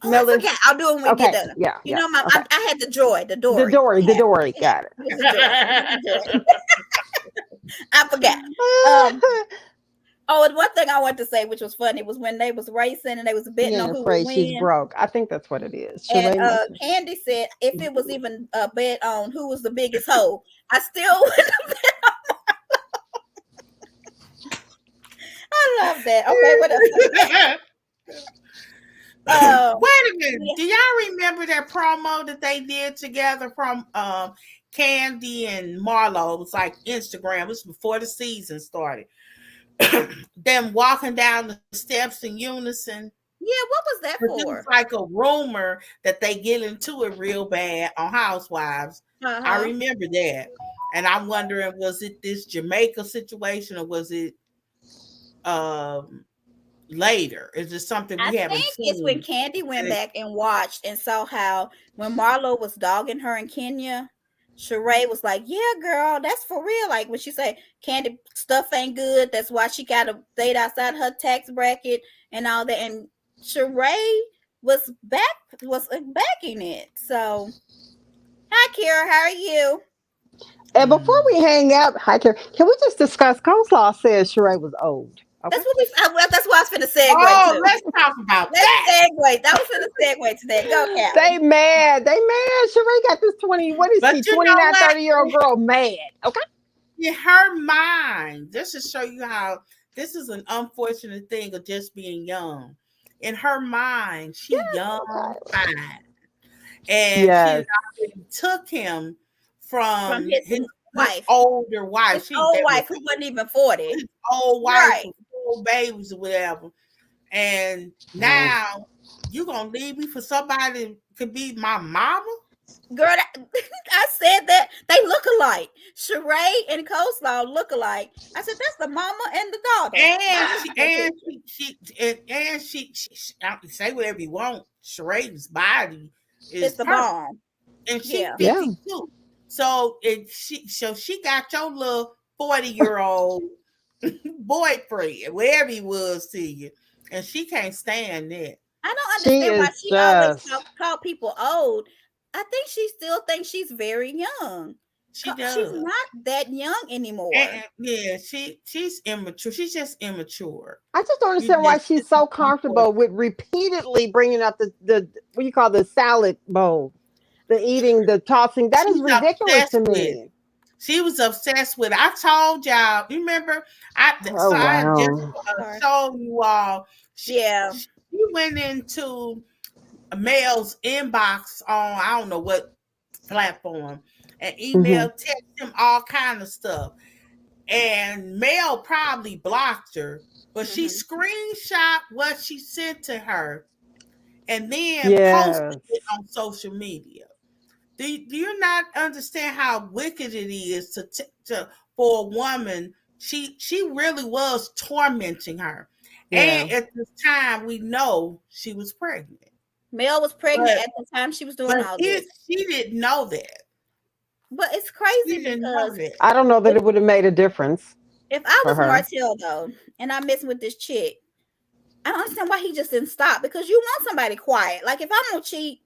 Oh, I forget. I'll do it when we get done. Yeah, you know, I had the Dory. The Dory. Got it. I forgot. Oh, and one thing I want to say, which was funny, was when they was racing and they was betting on who would win. She's broke. I think that's what it is. And Candy said if it was even a bet on who was the biggest hoe, I still would have bet on Marlo. I love that. Okay, what else? Wait a minute. Do y'all remember that promo that they did together from Candy and Marlo? It was like Instagram. It was before the season started. Them walking down the steps in unison. Yeah, what was that for? It was like a rumor that they get into it real bad on Housewives. I remember that. And I'm wondering, was it this Jamaica situation or was it later? Is it something we haven't seen? I think it's when Candy went back and watched and saw how when Marlo was dogging her in Kenya, Sheree was like, yeah, girl, that's for real. Like when she said Candy stuff ain't good, that's why she got to date outside her tax bracket and all that. And Sheree was backing it. So, hi, Kira, how are you? And before we hang out, hi, Kira, can we just discuss? Coleslaw says Sheree was old. Okay. That's why I was finna segue. Oh, let's talk about that. Segue. That was finna segue to that. Go, Cal. They mad. Sheree got this 29, 30-year-old girl mad. Okay. In her mind, just to show you how this is an unfortunate thing of just being young. In her mind, she's young, fine. And she took him from his wife. Older wife. His old wife who wasn't even 40. His old wife. Right. Babies or whatever, and now you gonna leave me for somebody to be my mama? Girl, I said that they look alike. Sheree and Coleslaw look alike. I said that's the mama and the daughter. And she say whatever you want. Sheree's body is the bomb, and she's 52. So she got your little 40-year-old boyfriend, wherever he was to you, and she can't stand that. I don't understand why she always call people old. I think she still thinks she's very young. She does. She's not that young anymore. She's immature. She's just immature. I just don't understand why she's so comfortable with repeatedly bringing up the what you call the salad bowl, the eating, the tossing. That is ridiculous to me. She was obsessed with it. I told y'all. Remember? I just told you all. She went into Mel's inbox on I don't know what platform and emailed, text him all kind of stuff. and Mel probably blocked her, but she screenshot what she sent to her and then posted Yes. it on social media. Do you not understand how wicked it is to for a woman? She really was tormenting her, Yeah. and at this time we know she was pregnant. Mel was pregnant at the time she was doing all this. She didn't know that. But it's She crazy didn't know because that. I don't know that it would have made a difference if I for was her. Martell though, and I'm messing with this chick, I don't understand why he just didn't stop, because you want somebody quiet. Like if I'm gonna cheat,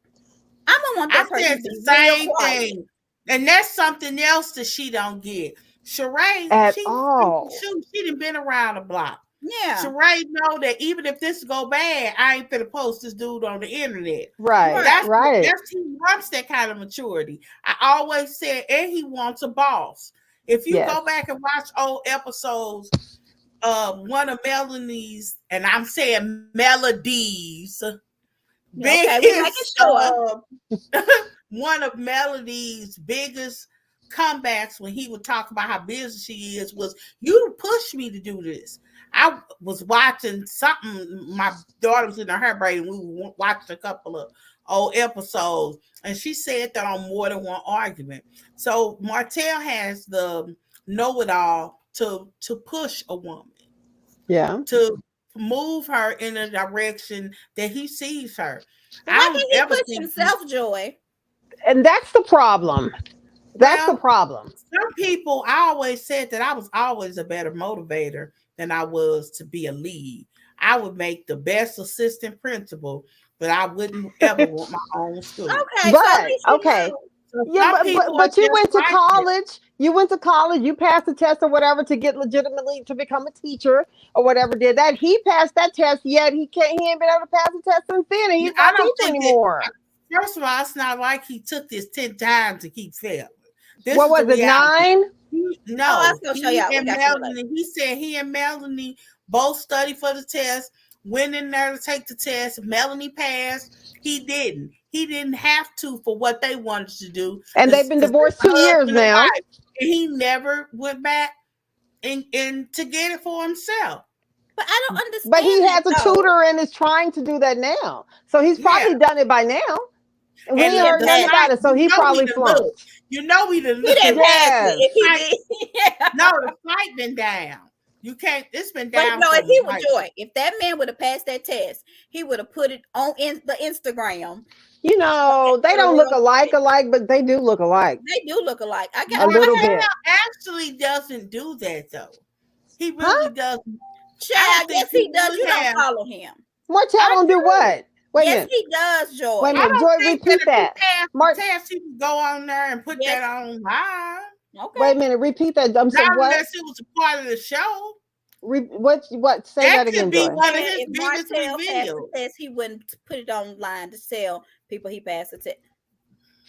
I'm gonna want that I person said to the be real same quiet. thing, and that's something else that she don't get. Sheree, At all. she done been around the block. Yeah. Sheree know that even if this go bad, I ain't finna post this dude on the internet. Right. That's he wants that kind of maturity. I always said, and he wants a boss. If you go back and watch old episodes, one of Melanie's, and I'm saying Melody's, biggest, one of Melody's biggest comebacks when he would talk about how busy she is was, you pushed me to do this. I was watching something, my daughter was in her brain, and we watched a couple of old episodes, and she said that on more than one argument. So Martell has the know-it-all to push a woman. Yeah. To move her in a direction that he sees her. Why can't he push himself, Joy? And that's the problem. That's the problem. Some people, I always said that I was always a better motivator than I was to be a lead. I would make the best assistant principal, but I wouldn't ever want my own school. Okay, but you went to college. You went to college. You passed the test or whatever to get legitimately to become a teacher or whatever. Did that? He passed that test. Yet he ain't been able to pass the test since then, and he's not teaching anymore. First of all, it's not like he took this 10 times to keep failing. What was it, 9? No, he said he and Melanie both studied for the test, went in there to take the test. Melanie passed. He didn't. He didn't have to for what they wanted to do. And they've been divorced 2 years now. And he never went back and to get it for himself. But I don't understand. But he has a tutor and is trying to do that now. So he's probably done it by now. And we ain't heard nothing about it, so he probably flunked. You know he didn't. He didn't pass it. No, the fight been down. You can't. It's been down. But no, if he was Joy, if that man would have passed that test, he would have put it on the Instagram. You know, they don't look alike, but they do look alike. They do look alike. I got a little bit. Actually, doesn't do that though. He really doesn't. Child, yes, he does. You don't follow him. Martell don't do what? Wait a minute. He does, Joy. Wait a minute, Joy, repeat that. Test, he can go on there and put that on live. Okay. Wait a minute, repeat that. I'm sorry, what? Unless it was a part of the show. What? Say that again, Joy. One of his biggest videos. He wouldn't put it online to sell people he passed the test.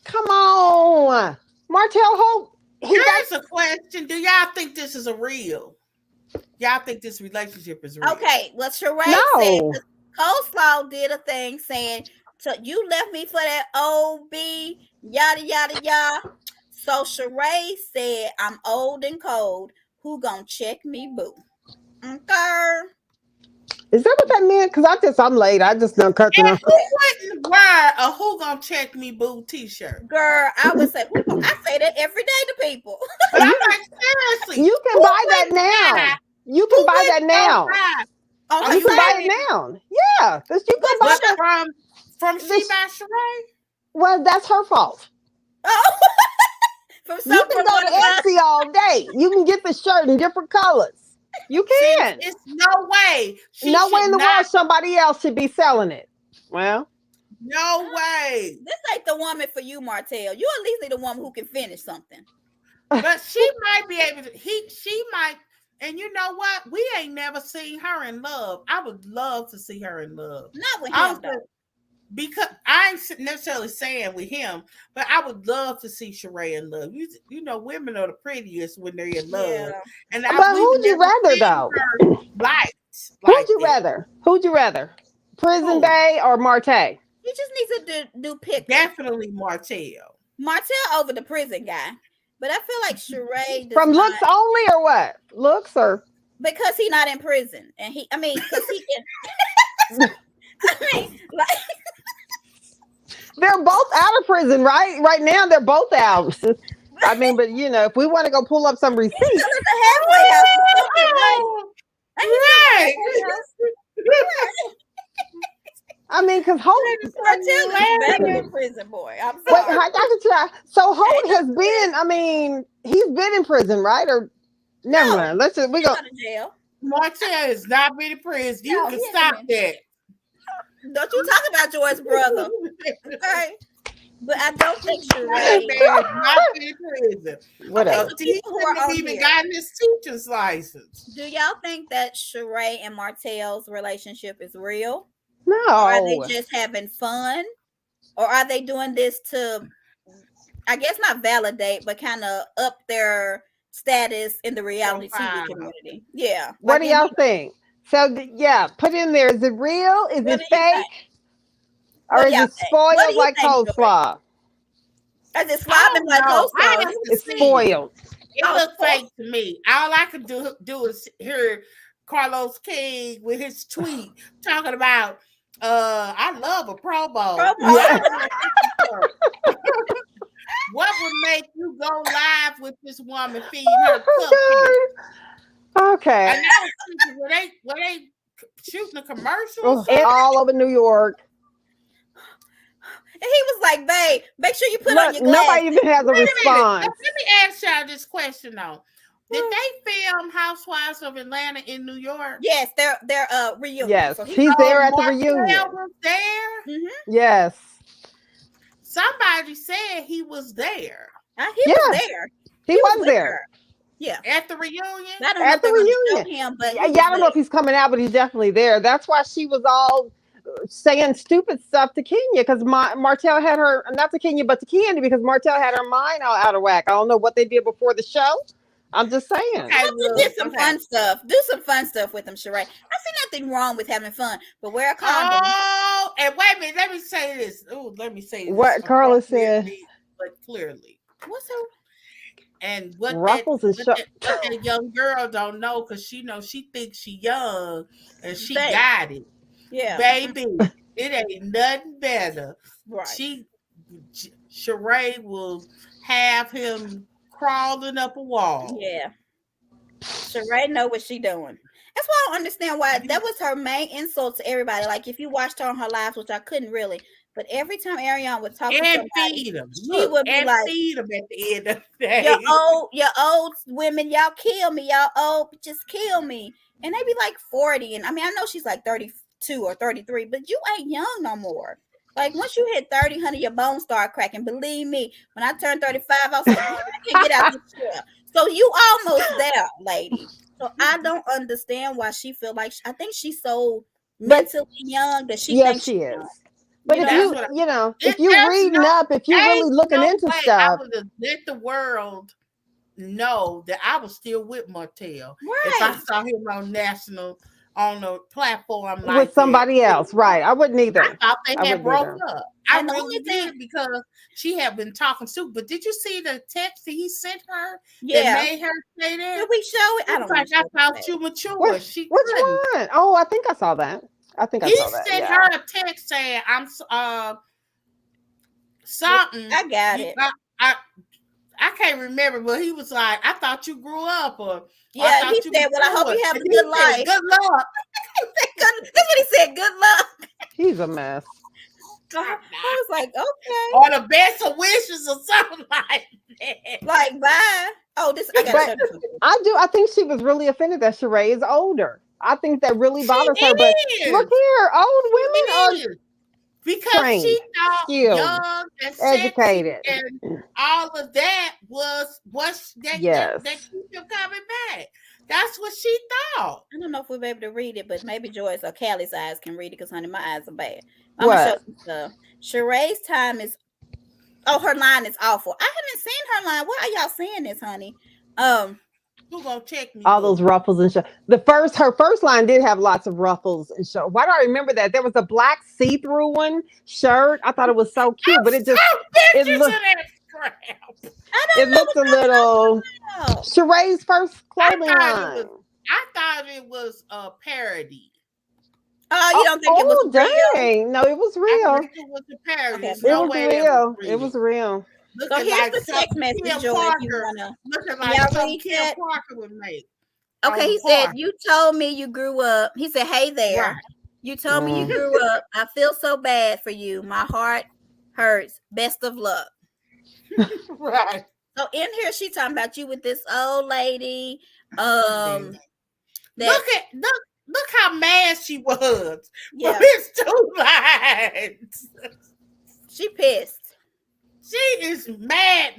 Come on, Martell Hope. Here's a question: do y'all think this is a real? Y'all think this relationship is real? Okay, well, Sheree said Coleslaw did a thing saying, "So you left me for that OB, yada yada yada." So Sheree said, "I'm old and cold. Who gonna check me, boo?" Okay. Is that what that meant? Because I'm late. I just done cut them. Who wouldn't wear a "Who Gonna Check Me Boo" t-shirt? Girl, I would say, I say that every day to people. But I'm like, seriously, you can buy that now. You can buy that now. You can buy it now. Yeah, because you can buy that from She by Sheree. Well, that's her fault. Oh. You can go to Etsy all day. You can get the shirt in different colors. You can. It's no way. No way in the world somebody else should be selling it. Well, no way. This ain't the woman for you, Martell. You at least need a woman who can finish something. But she might be able to. She might. And you know what? We ain't never seen her in love. I would love to see her in love. Not with him, though. Because I ain't necessarily saying with him, but I would love to see Sheree in love. You know, women are the prettiest when they're in love. Yeah. And but who'd you rather though? Who'd you rather? Who'd you rather? Prison Bae or Marte? He just needs to do pick. Definitely Martell. Martell over the prison guy. But I feel like Sheree From looks only or what? Looks or because he's not in prison, and because he can. Like they're both out of prison, right? Right now, they're both out. I mean, but if we want to go pull up some receipts, halfway house. Right. I mean, because Holt Martell is in prison, boy. I'm Wait, sorry. I got to try. So Holt has been. I mean, he's been in prison, right? Or never mind. Let's just we go. To jail. Martell has not been in prison. You can stop that. Don't you talk about Joy's brother? Okay. But I don't think Sheree not been in prison. Whatever. He hasn't even gotten his teacher's license. Do y'all think that Sheree and Martell's relationship is real? No. Or are they just having fun? Or are they doing this to, I guess not validate, but kind of up their status in the reality TV community? Yeah. What do y'all think? So, put in there. Is it real? Is it fake? Or is it spoiled like coleslaw? Is it slobbing like coleslaw? It's spoiled. It looks fake to me. All I could do is hear Carlos King with his tweet talking about, I love a Pro Bowl. Yeah. What would make you go live with this woman feeding her cupcakes? Okay. And now were they shooting a commercial? All over New York. And he was like, babe, make sure you put on your glasses. Nobody even has a response. Let me ask y'all this question though. Did they film Housewives of Atlanta in New York? Yes, they're reunion. Yes, so he's there at the reunion. Was there? Mm-hmm. Yes. Somebody said he was there. He was there. He was there. Yeah. At the reunion? I don't know at the reunion. Him, but I don't know if he's coming out, but he's definitely there. That's why she was all saying stupid stuff to Kenya because Martell had her, not to Kenya, but to Candy, because Martell had her mind all out of whack. I don't know what they did before the show. I'm just saying. Do some fun stuff. Do some fun stuff with them, Sheree. I see nothing wrong with having fun, but wear a condom. Oh, and wait a minute. Let me say this. Oh, let me say this. What Carla said. But clearly. What's her? And what Ruffles that young girl don't know, because she knows she thinks she young and she got it. Yeah. Baby, it ain't nothing better. Right. Sheree will have him crawling up a wall. Yeah. Sheree know what she doing. That's why I don't understand why that was her main insult to everybody. Like if you watched her on her lives, which I couldn't really, but every time Ariane would talk to somebody, feed them. She would be like, feed them at the end of the day. Your old women, y'all kill me. Y'all old, just kill me. And they be like 40. And I mean, I know she's like 32 or 33, but you ain't young no more. Like once you hit 30, honey, your bones start cracking. Believe me, when I turned 35, I was like, I can't get out this chair. So you almost there, lady. So I don't understand why she feel like I think she's so mentally young that she thinks she is. But if if you're reading up, if you're really looking into stuff, I would have let the world know that I was still with Montego if I saw him on a platform like with somebody else, right? I wouldn't either. I thought they had broke up. I really did because she had been talking to. But did you see the text that he sent her? Yeah, that made her say that. Did we show it? I thought you mature. Which one? Oh, I think I saw that. He sent her a text saying, "I'm something." I got it. I can't remember, but he was like, "I thought you grew up," or he said, "Well, I hope you have a good life." Good luck. That's what he said. Good luck. He's a mess. I was like, okay. Or the best of wishes or something like that. Like, bye. Oh, I think she was really offended that Sheree is older. I think that really bothers her. But look here, old women are because trained, she thought skilled, young and educated, and all of that was that keep him coming back. That's what she thought. I don't know if we'll be able to read it, but maybe Joyce or Callie's eyes can read it because, honey, my eyes are bad. I'm gonna show some stuff. Sheree's time is. Oh, her line is awful. I haven't seen her line. Why are y'all saying this, honey? Who gonna check me? All those ruffles and show. Her first line did have lots of ruffles and show. Why do I remember that? There was a black see-through shirt. I thought it was so cute, but it just I It don't know looked a little about. Sheree's first clothing line. I thought it was a parody. Oh, you don't think it was Oh, real? dang. No, it was I real. think it was a parody. Okay, There's It no was way that was real. real. It was real. so Looking here's like the something text message, Kim Joy, if you Parker. wanna. Looking Y'all like something read Kim that? Parker would make. Okay, On he said, Parker. you told me you grew up. He said, hey there. Right. You told me you grew up. I feel so bad for you. My heart hurts. Best of luck. Right. So in here, she talking about you with this old lady. Look how mad she was Yeah. for his 2 lines. She pissed. She is mad.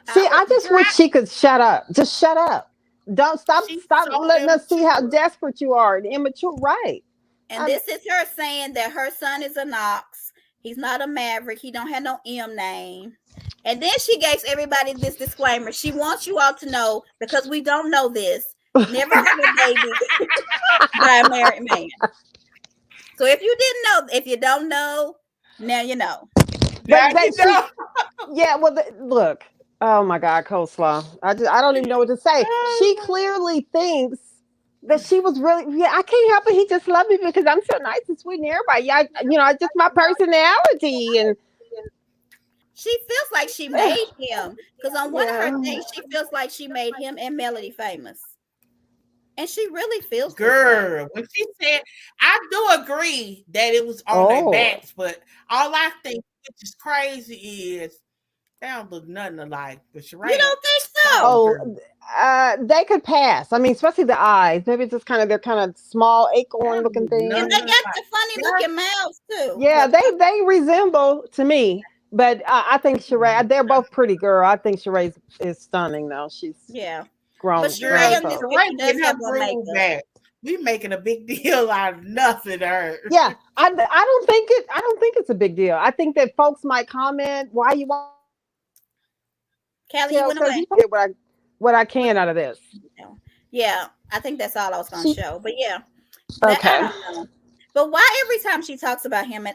See, I just wish she could shut up. Just shut up. Don't stop She's stop so letting us see how immature. desperate you are and immature. Right. And this is her saying that her son is a Knox. He's not a Maverick. He don't have no M name. And then she gave everybody this disclaimer. She wants you all to know, because we don't know this, never have a baby by a married man. So if you didn't know, if you don't know, now you know. Yeah, well, look. Oh my God, coleslaw. I don't even know what to say. She clearly thinks that she was really. Yeah, I can't help it. He just loved me because I'm so nice and sweet and everybody. Yeah, I just my personality and. She feels like she made him, because on one of her things, she feels like she made him and Melody famous. And she really feels girl. When she said, I do agree that it was on their backs, but all I think, which is crazy, is they don't look nothing alike. But you don't think so? Oh, they could pass. I mean, especially the eyes. Maybe it's just they're kind of small acorn looking things. And they got the funny looking mouths too. Yeah, they resemble to me. But I think Sheree, they're both pretty, girl. I think Sheree is stunning, though. She's grown. But Sheree getting her groove back. We making a big deal out of nothing. Yeah, I don't think it's a big deal. I think that folks might comment, "Why you want?" Callie, you went away. What I can out of this. Yeah, I think that's all I was going to show. But yeah, okay. But why every time she talks about him,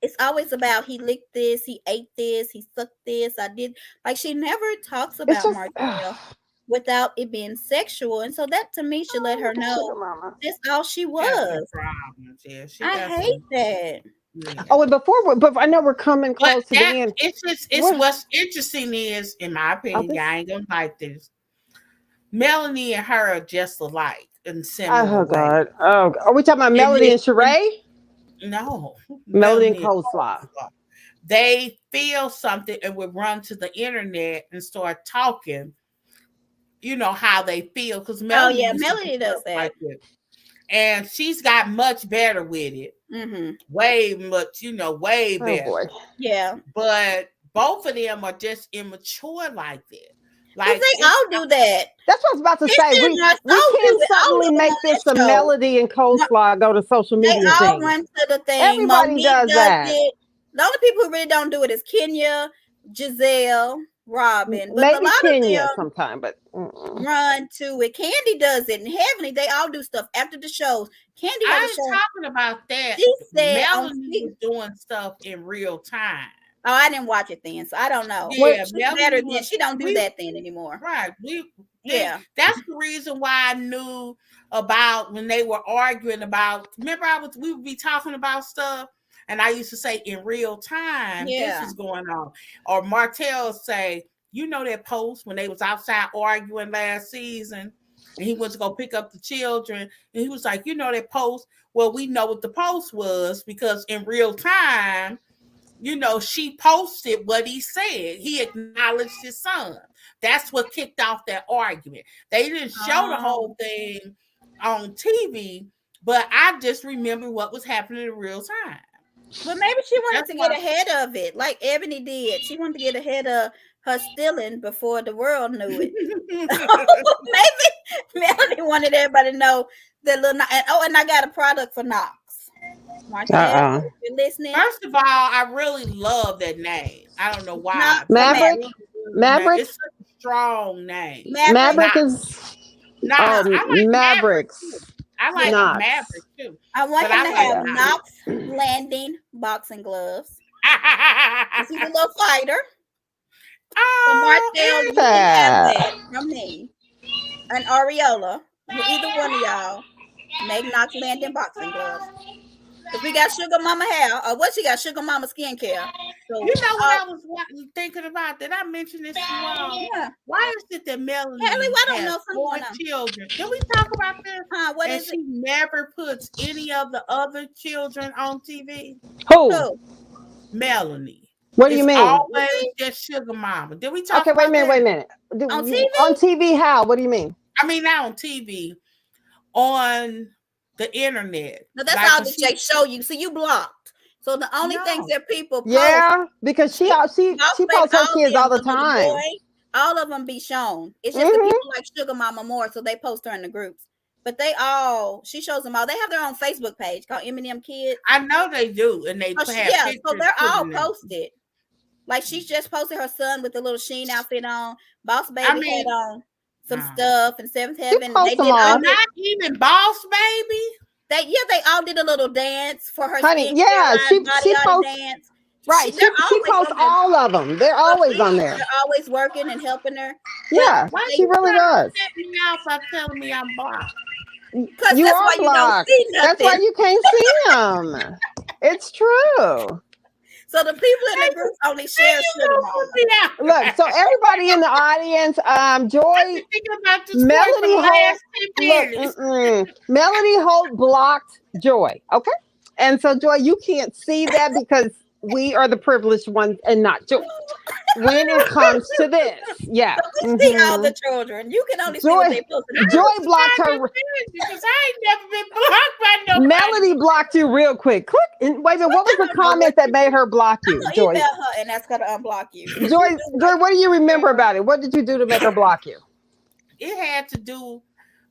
it's always about he licked this, he ate this, he sucked this, I did. Like, she never talks about Martell without it being sexual. And so that to me should let her know that's all she was. I hate that. Yeah. Oh, but I know we're coming close to the end. It's what's interesting is, in my opinion, I ain't gonna like this. Melanie and her are just alike in similar ways. God. Oh, are we talking about Melody and Sheree? No. Melody and Coleslaw. They feel something and would run to the internet and start talking, how they feel. Because Melody does that. Like it. And she's got much better with it. Mm-hmm. Way much, way better. Boy. Yeah. But both of them are just immature like that. Like, they all do that. That's what I was about to say. We can't suddenly make this a Melody and Coleslaw go to social media. They all run to the thing. Everybody Monique does that. It. The only people who really don't do it is Kenya, Giselle, Robin. But maybe a lot Kenya of them sometime, but run to it. Candy does it, and Heavenly, they all do stuff after the shows. Candy, I ain't talking about that. She said Melanie was doing stuff in real time. Oh, I didn't watch it then, so I don't know. Yeah, she's better than she don't do that then anymore. Right. That's the reason why I knew about when they were arguing about. Remember, we would be talking about stuff, and I used to say in real time, this is going on. Or Martell say, that post when they was outside arguing last season, and he went to go pick up the children, and he was like, that post. Well, we know what the post was because in real time. She posted what he said. He acknowledged his son. That's what kicked off that argument. They didn't show the whole thing on TV, but I just remember what was happening in real time. But maybe she wanted to get ahead of it, like Ebony did. She wanted to get ahead of her stealing before the world knew it. Maybe Melanie wanted everybody to know that little. And I got a product for Knox. Martell, if you're listening. First of all, I really love that name. I don't know why. Maverick. It's such a strong name. Maverick is Mavericks. I like Maverick too. I want him to have Knox landing boxing gloves. He's a little fighter. So Oh, Marcel, you can have that from me. And Ariola, either one of y'all, make Knox Landon boxing gloves. Because we got Sugar Mama hair. Or what she got? Sugar Mama skincare. So you know what I was thinking about? Did I mention this to you all? yeah. Why is it that Melanie Kelly, I don't has know 4 something. children? Did we talk about this? What and is she never puts any of the other children on TV? Who? Melanie. What do you mean? Always just Sugar Mama. Did we talk about that? Wait a minute. On TV? On TV, how? What do you mean? I mean, not on TV. On the internet. No, that's all that they show you. So you blocked. So the only things that people post. Yeah, because she posts her kids all the time. Boy, all of them be shown. It's just the people like Sugar Mama more, so they post her in the groups. But she shows them all. They have their own Facebook page called Eminem Kids. I know they do, and they so they're all posted. Like she's just posted her son with the little Sheen outfit on. Boss Baby had on some stuff in Seventh Heaven. They did all not even Boss Baby. They all did a little dance for her. Honey, she posts dance. Right, she posts all of them. They're always on there. They're always working and helping her. Yeah, she really does. Stop telling me I'm blocked. Because that's why you don't see nothing. That's why you can't see them. It's true. So the people in the group only share Sugar Mama. Look, so everybody in the audience, Joy, Melody Holt blocked Joy. Okay, and so Joy, you can't see that because we are the privileged ones and not Joy. When it comes to this, yeah. So we see all the children. You can only see what they posted. Joy blocked her. Because I ain't never been blocked by nobody. Melody blocked you real quick. Click. And wait a minute. What was the comment that made her block you, Joy? Email her and ask her to unblock you. Joy, what do you remember about it? What did you do to make her block you? It had to do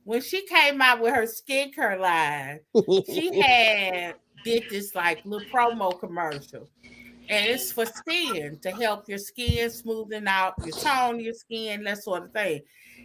when she came out with her skincare line. She did this like little promo commercial. And it's for skin, to help your skin smoothen out, you tone your skin, that sort of thing.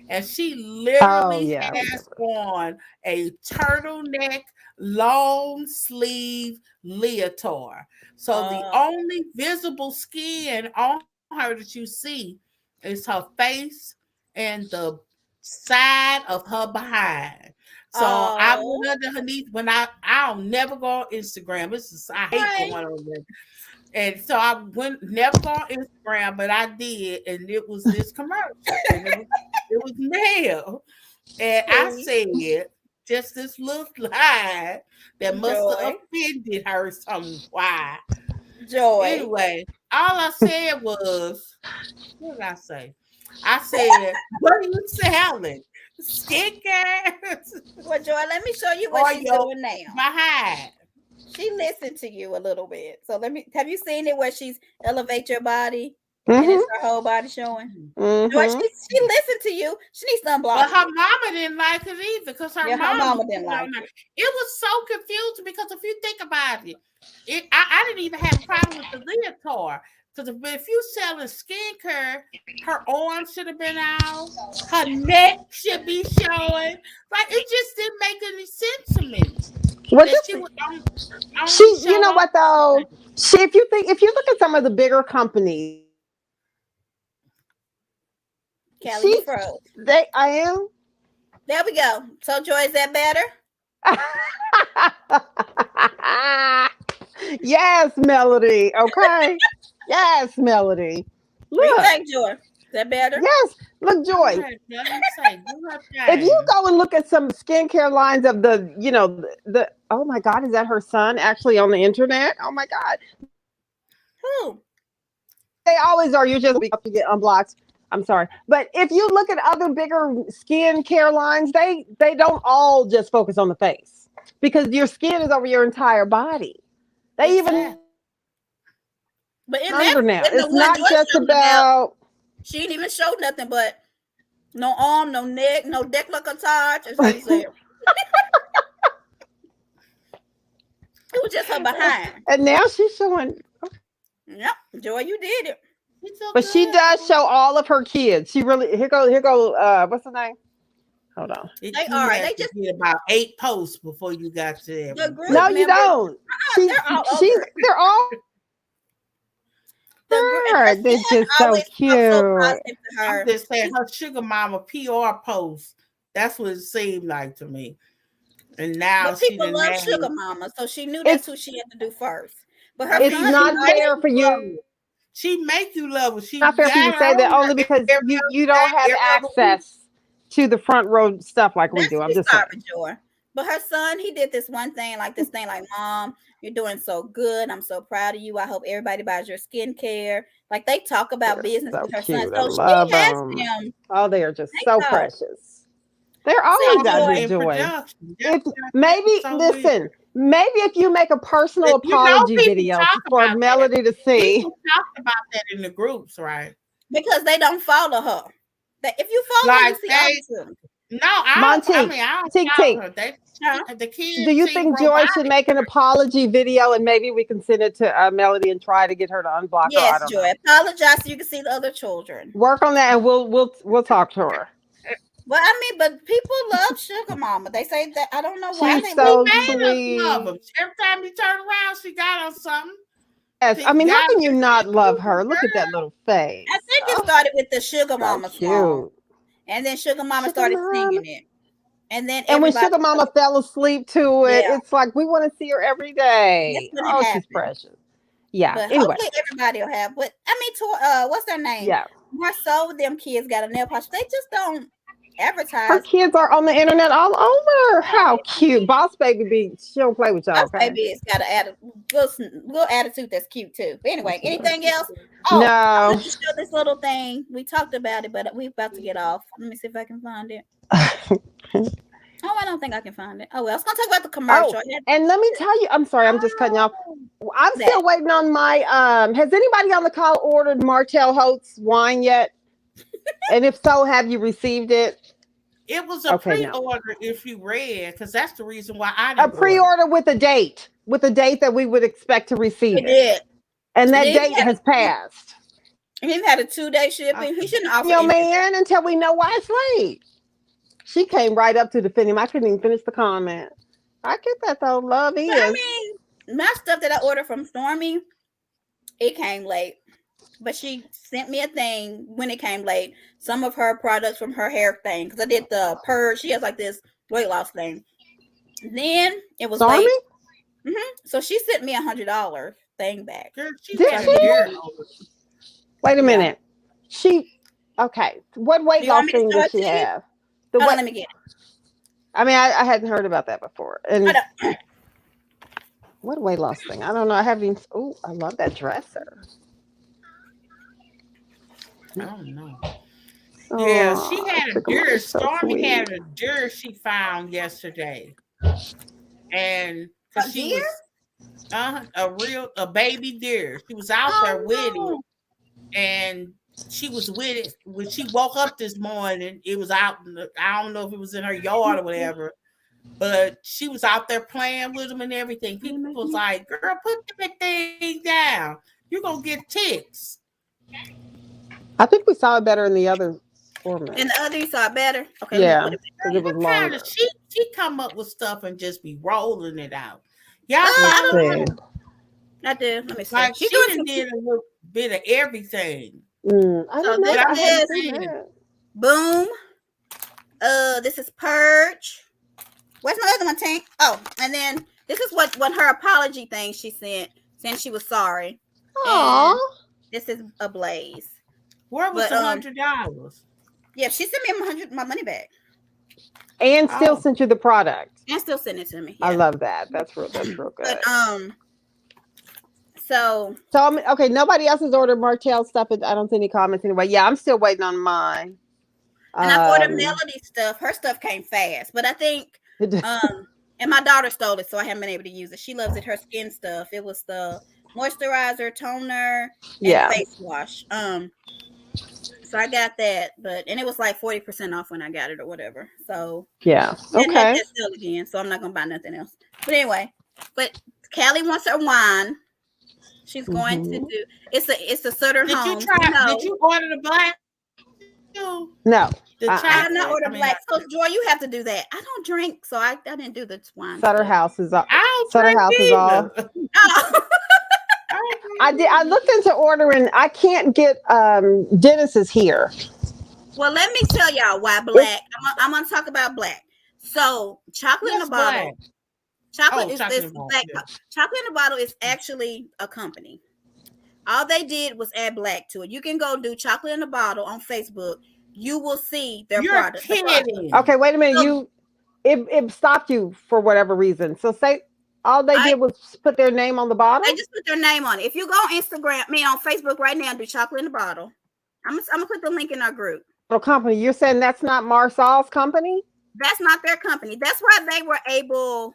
And she literally has on a turtleneck, long sleeve leotard. So the only visible skin on her that you see is her face and the side of her behind. So I went under her knees when I'll never go on Instagram. I hate going on there. And so I never go on Instagram, but I did, and it was this commercial. And it was male. And I said, just this little lie that must have offended her somewhat. Joy. Anyway, all I said was, what did I say? I said, what are you selling? Skincare? Well, Joy, let me show you what she's doing now. Behind. She listened to you a little bit. So have you seen it where she's elevate your body and it's her whole body showing? Joy, she listened to you. She needs to unblock. But her mama didn't like it either because her mama didn't like it. It was so confusing because if you think about it, I didn't even have a problem with the leotard. Because if you selling skincare, her arms should have been out, her neck should be showing. Like it just didn't make any sense to me. Well, you know what though? If you look at some of the bigger companies, Kelly froze. I am. There we go. So Joy, is that better? Yes, Melody. Okay. Yes, Melody. Look. What do you think, Joy? Is that better? Yes. Look, Joy. If you go and look at some skincare lines of the oh my God, is that her son actually on the internet? Oh my God. Who? They always are. You get unblocked. I'm sorry. But if you look at other bigger skincare lines, they don't all just focus on the face because your skin is over your entire body. They even but in it's not just about. She didn't even show nothing but no arm, no neck, no décolletage. That's what he said. It was just her behind. And now she's showing. Yep, Joy, you did it. But she does show all of her kids. She really here go. What's the name? Hold on. They just did about 8 posts before you got to that. No, you don't. They're all. her. They're just so cute. So positive to her. I'm just saying her sugar mama PR post. That's what it seemed like to me. And now people love sugar mama, so she knew that's who she had to do first. But her it's not fair for you. She make you love her. She not fair for you to say that only because you don't have access to the front row stuff like we do. I'm just sorry, Joy. But her son, he did this one thing, like Mom, you're doing so good. I'm so proud of you. I hope everybody buys your skincare. Like they talk about business with her son. So she has them. Oh, they are just so precious. They're always out here Joy. Maybe if you make a personal apology video for Melody to see. People talk about that in the groups, right? Because they don't follow her. If you follow her, you see the kids. Do you think Joy should make an apology video and maybe we can send it to Melody and try to get her to unblock her? Yes, Joy. Apologize so you can see the other children. Work on that and we'll talk to her. Well, but people love Sugar Mama. They say that I don't know why they so sweet. Every time you turn around, she got on something. Yes, how can you not love her? Look at that little face. I think it started with the Sugar Mama song, and then Sugar Mama started singing it, and when Sugar Mama fell asleep to it, it's like we want to see her every day. Oh, she's precious. Yeah. But anyway, hopefully everybody will have. But what's their name? Yeah. More so, them kids got a nail polish. They just don't advertise. Her kids are on the internet all over. How cute. Boss Baby she don't play with y'all. Boss Baby's got a little attitude that's cute too. But anyway, anything else? No. Let's show this little thing. We talked about it, but we're about to get off. Let me see if I can find it. I don't think I can find it. Oh, well, I was going to talk about the commercial. And let me tell you, I'm sorry, I'm just cutting you off. I'm still waiting on my, has anybody on the call ordered Martell Holtz wine yet? And if so, have you received it? It was a pre-order if you read, because that's the reason why I didn't. A pre-order with a date that we would expect to receive it. And that date has passed. He had a 2-day shipping. He shouldn't offer anything. Man, until we know why it's late. She came right up to defend him. I couldn't even finish the comment. I get that though. Love is. I mean, my stuff that I ordered from Stormy, it came late. But she sent me a thing when it came late. Some of her products from her hair thing. Because I did the purge. She has like this weight loss thing. Then it was Stormy? late. So she sent me $100 thing back. Did she? Wait a minute. Okay. What weight loss thing does she have? Let me get it. I mean, I hadn't heard about that before. And what weight loss thing? I don't know. I haven't even. Oh, I love that dresser. I don't know. Yeah, she had a deer. Stormy had a deer she found yesterday, and she was a baby deer. She was out there with it, and she was with it when she woke up this morning. It was out. I don't know if it was in her yard or whatever, but she was out there playing with them and everything. People was like, "Girl, put that thing down. You're gonna get ticks." I think we saw it better in the other format. In the other, you saw it better. Okay. Yeah, because it was longer. She come up with stuff and just be rolling it out. Yeah, I don't know. I did. Let me see. Like she did a little bit of everything. I don't know. Boom. This is Purge. Where's my other one, Tank? Oh, and then this is what her apology thing she sent, saying she was sorry. Aww. This is a Blaze. Where was the $100? Yeah, she sent me my money back. And still sent you the product. And still sent it to me. Yeah. I love that. That's real good. But So okay, nobody else has ordered Martell stuff. I don't see any comments anyway. Yeah, I'm still waiting on mine. And I ordered Melody stuff. Her stuff came fast, but I think and my daughter stole it, so I haven't been able to use it. She loves it. Her skin stuff. It was the moisturizer, toner, and face wash. So I got that, and it was like 40% off when I got it or whatever. So yeah, okay. Still again, so I'm not gonna buy nothing else. But anyway, Callie wants her wine. She's going to do. It's a Southern Home. Did you order the black? No. I did not order black. So Joy, you have to do that. I don't drink, so I didn't do the wine. Sutter House is all. Sutter House is all. I did. I looked into ordering. I can't get Genesis here. Well, let me tell y'all why black. I'm gonna talk about black. So chocolate in a bottle. Black? Chocolate is chocolate black. Chocolate in a bottle is actually a company. All they did was add black to it. You can go do chocolate in a bottle on Facebook. You will see their product. Okay, wait a minute. It stopped you for whatever reason. So say all they did was put their name on the bottle. They just put their name on it. If you go on Instagram, on Facebook right now, and do chocolate in a bottle. I'm gonna put the link in our group. So company, you're saying that's not Marsal's company? That's not their company. That's why they were able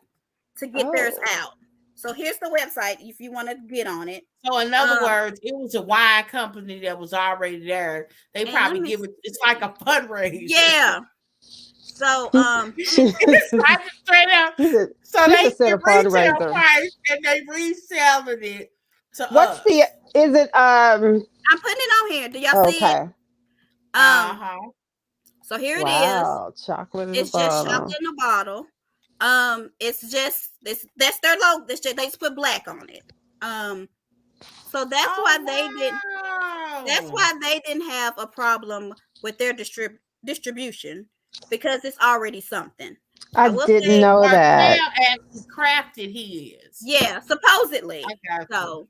to get theirs out. So here's the website if you want to get on it. So in other words, it was a wine company that was already there. They probably give it. It's like a fundraiser. Yeah. So straight up. So they get retail price and they reselling it to What's us. Is it I'm putting it on here. Do y'all see it? So here it is. Chocolate in it's a bottle. Just chocolate in a bottle. It's just that's their logo. They just put black on it. So that's why they didn't. That's why they didn't have a problem with their distribution because it's already something. I didn't know that. Actually crafted his. Yeah, supposedly. So.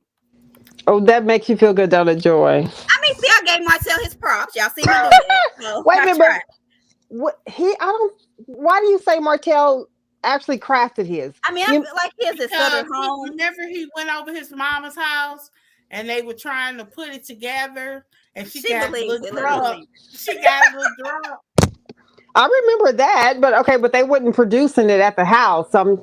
Oh, that makes you feel good, don't it, Joy? I mean, see, I gave Martell his props. Y'all see me do that. So wait a minute, why do you say Martell actually crafted his? I mean, I feel like his is at home. Remember, he went over his mama's house and they were trying to put it together, and she got a little drunk. She got a little drunk. I remember that, but they wasn't producing it at the house. So I'm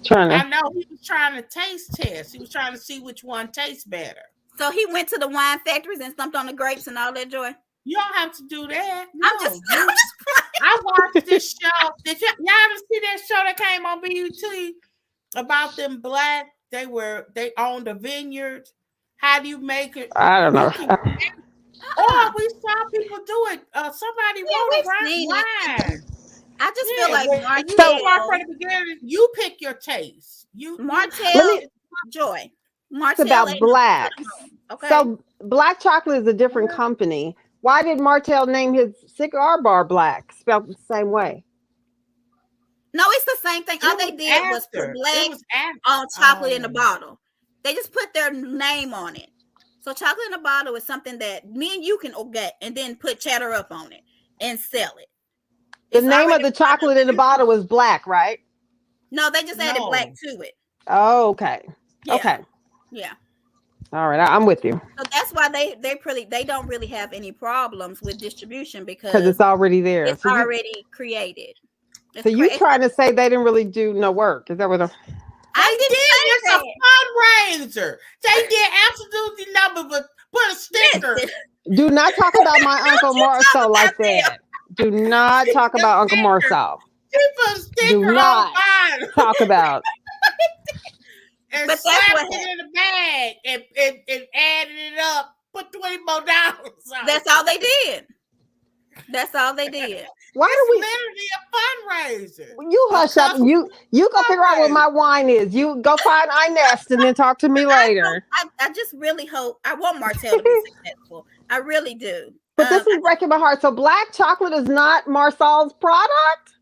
trying to. I know he was trying to taste test. He was trying to see which one tastes better. So he went to the wine factories and stumped on the grapes and all that, Joy. You don't have to do that. No. I'm just I watched this show. Did y'all ever see that show that came on BUT about them black? They owned a vineyard. How do you make it? I don't know. We saw people do it. Somebody wrote wine. I just feel like Martell. From the beginning, you pick your taste. Martell, Joy. Martell it's about black. Okay. So black chocolate is a different company. Why did Martell name his cigar bar black? Spelled the same way. No, it's the same thing. All they did was put black on chocolate in a bottle. They just put their name on it. So chocolate in a bottle is something that me and you can get and then put ChatHerUp on it and sell it. The name of the chocolate in the bottle was black, right? No, they just added black to it. Oh, okay. Yeah. Okay. Yeah. All right, I'm with you. So that's why they don't really have any problems with distribution because it's already there. It's already created. So you trying to say they didn't really do no work? Is that what? It's a fundraiser. They did absolutely nothing but put a sticker. Do not talk about my Uncle Marcel like that. Do not talk about Uncle Marcel. Do not talk about. And but slapped it in the bag and added it up. Put $20 more on. That's all they did. That's all they did. Why it's do we literally a fundraiser? You hush up. You go figure out what my wine is. You go find iNest and then talk to me later. I just really hope I want Martell to be successful. I really do. But this is breaking my heart. So black chocolate is not Marsal's product?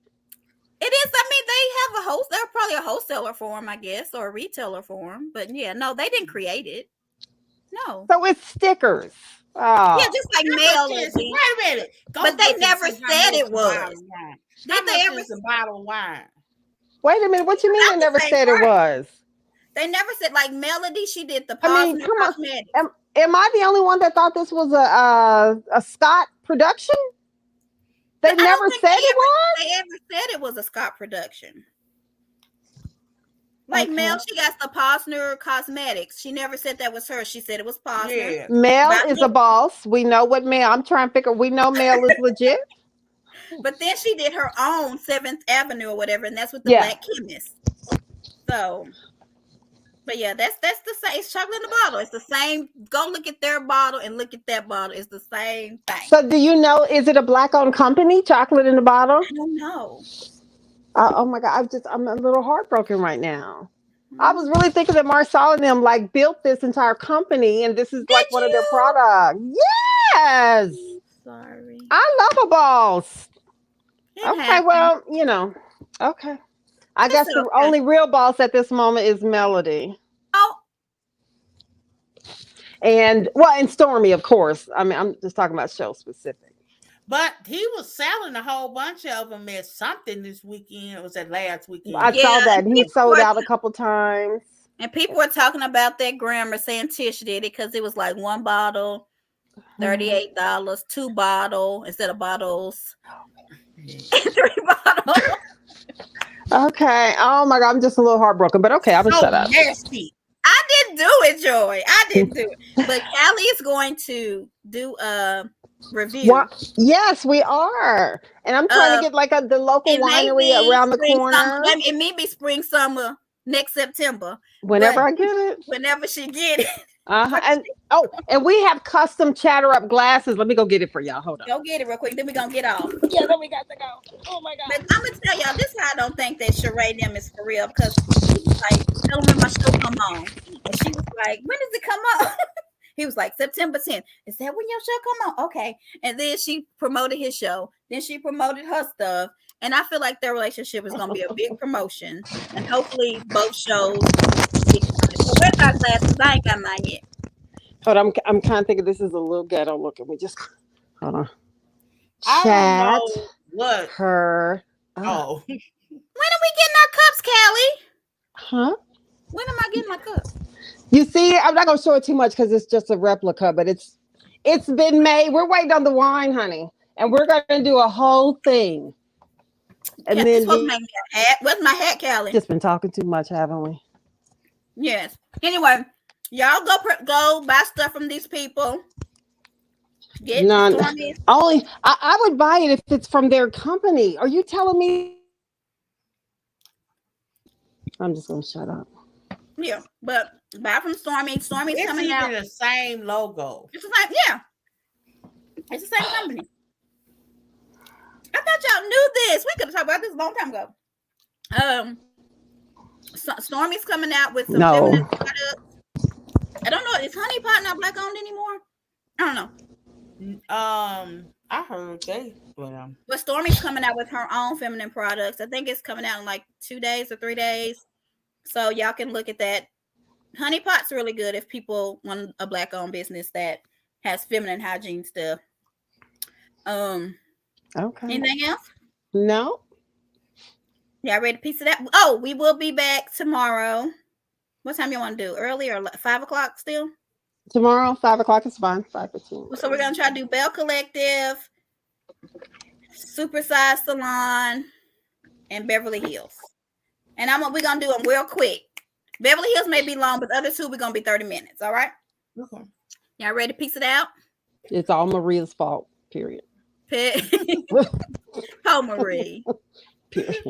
It is. I mean, they have they're probably a wholesaler for them, I guess, or a retailer for them. But yeah, no, they didn't create it. No. So it's stickers. Oh. Yeah, just like mail. Wait a minute. But they never said it was. Did they ever a bottle of wine? Wait a minute. What you mean they never said it was? They never said, like Melody, she did the cosmetics. Am I the only one that thought this was a Scott production? They never said it was? They ever said it was a Scott production. Like Mel, she got the Posner Cosmetics. She never said that was her. She said it was Posner. Yeah. Mel is a boss. We know what Mel. I'm trying to figure. We know Mel is legit. But then she did her own 7th Avenue or whatever, and that's with the Black Chemist. So, but yeah, that's the same. It's chocolate in a bottle. It's the same. Go look at their bottle and look at that bottle. It's the same thing. So, do you know? Is it a Black-owned company? Chocolate in a bottle? I don't know. Oh my God! I'm a little heartbroken right now. I was really thinking that Marsala and them like built this entire company, and this is like one of their products. Yes. Sorry. I love a boss. Okay, happened. well, okay. I guess the only real boss at this moment is Melody. Oh. And Stormy, of course. I mean, I'm just talking about show specific. But he was selling a whole bunch of them at something this weekend. It was that last weekend. I saw that. He sold out a couple times. And people were talking about that grammar, saying Tish did it because it was like one bottle, $38, 2 bottle instead of bottles. 3 bottles. Okay. Oh my God, I'm just a little heartbroken, but okay, I'm gonna shut up. Nasty. I didn't do it, Joy. I didn't do it. But Callie is going to do a review. Yes, we are. And I'm trying to get like the local winery around the corner. It may be spring, summer, next September. Whenever I get it. Whenever she get it. And we have custom ChatHerUp glasses. Let me go get it for y'all. Hold on. Go get it real quick. Then we're gonna get off. Yeah, then we got to go. Oh my God. But I'm gonna tell y'all, this is how I don't think that Sheree them is for real, because he was like, tell me when my show come on. And she was like, when does it come on? He was like, September 10th. Is that when your show come on? Okay. And then she promoted his show. Then she promoted her stuff. And I feel like their relationship is gonna be a big promotion. And hopefully both shows. So where's our glasses? I ain't got mine yet. But I'm kind of thinking this is a little ghetto looking. We just hold on. Chat what her. Oh. When are we getting our cups, Callie? Huh? When am I getting my cups? You see, I'm not gonna show it too much because it's just a replica, but it's been made. We're waiting on the wine, honey, and we're gonna do a whole thing. And then where's my hat, Callie? Just been talking too much, haven't we? Yes. Anyway, y'all go buy stuff from these people. None. Only I would buy it if it's from their company. Are you telling me? I'm just gonna shut up. Yeah, but buy from Stormy. Stormy's coming out. It's the same logo. It's the same, yeah. It's the same company. I thought y'all knew this. We could have talked about this a long time ago. Stormy's coming out with some feminine products. I don't know. Is Honey Pot not black owned anymore? I don't know. I heard but Stormy's coming out with her own feminine products. I think it's coming out in like 2 days or 3 days. So y'all can look at that. Honey Pot's really good if people want a black owned business that has feminine hygiene stuff. Okay. Anything else? No. Y'all ready to piece of that? Oh, we will be back tomorrow. What time you want to do? Early or 5 o'clock still? Tomorrow, 5 o'clock is fine. 5:15. So we're gonna try to do Bell Collective, Supersize Salon, and Beverly Hills. And we're gonna do them real quick. Beverly Hills may be long, but the other two we're gonna be 30 minutes. All right. Okay. Y'all ready to piece it out? It's all Maria's fault. Period. Oh, Marie. Period.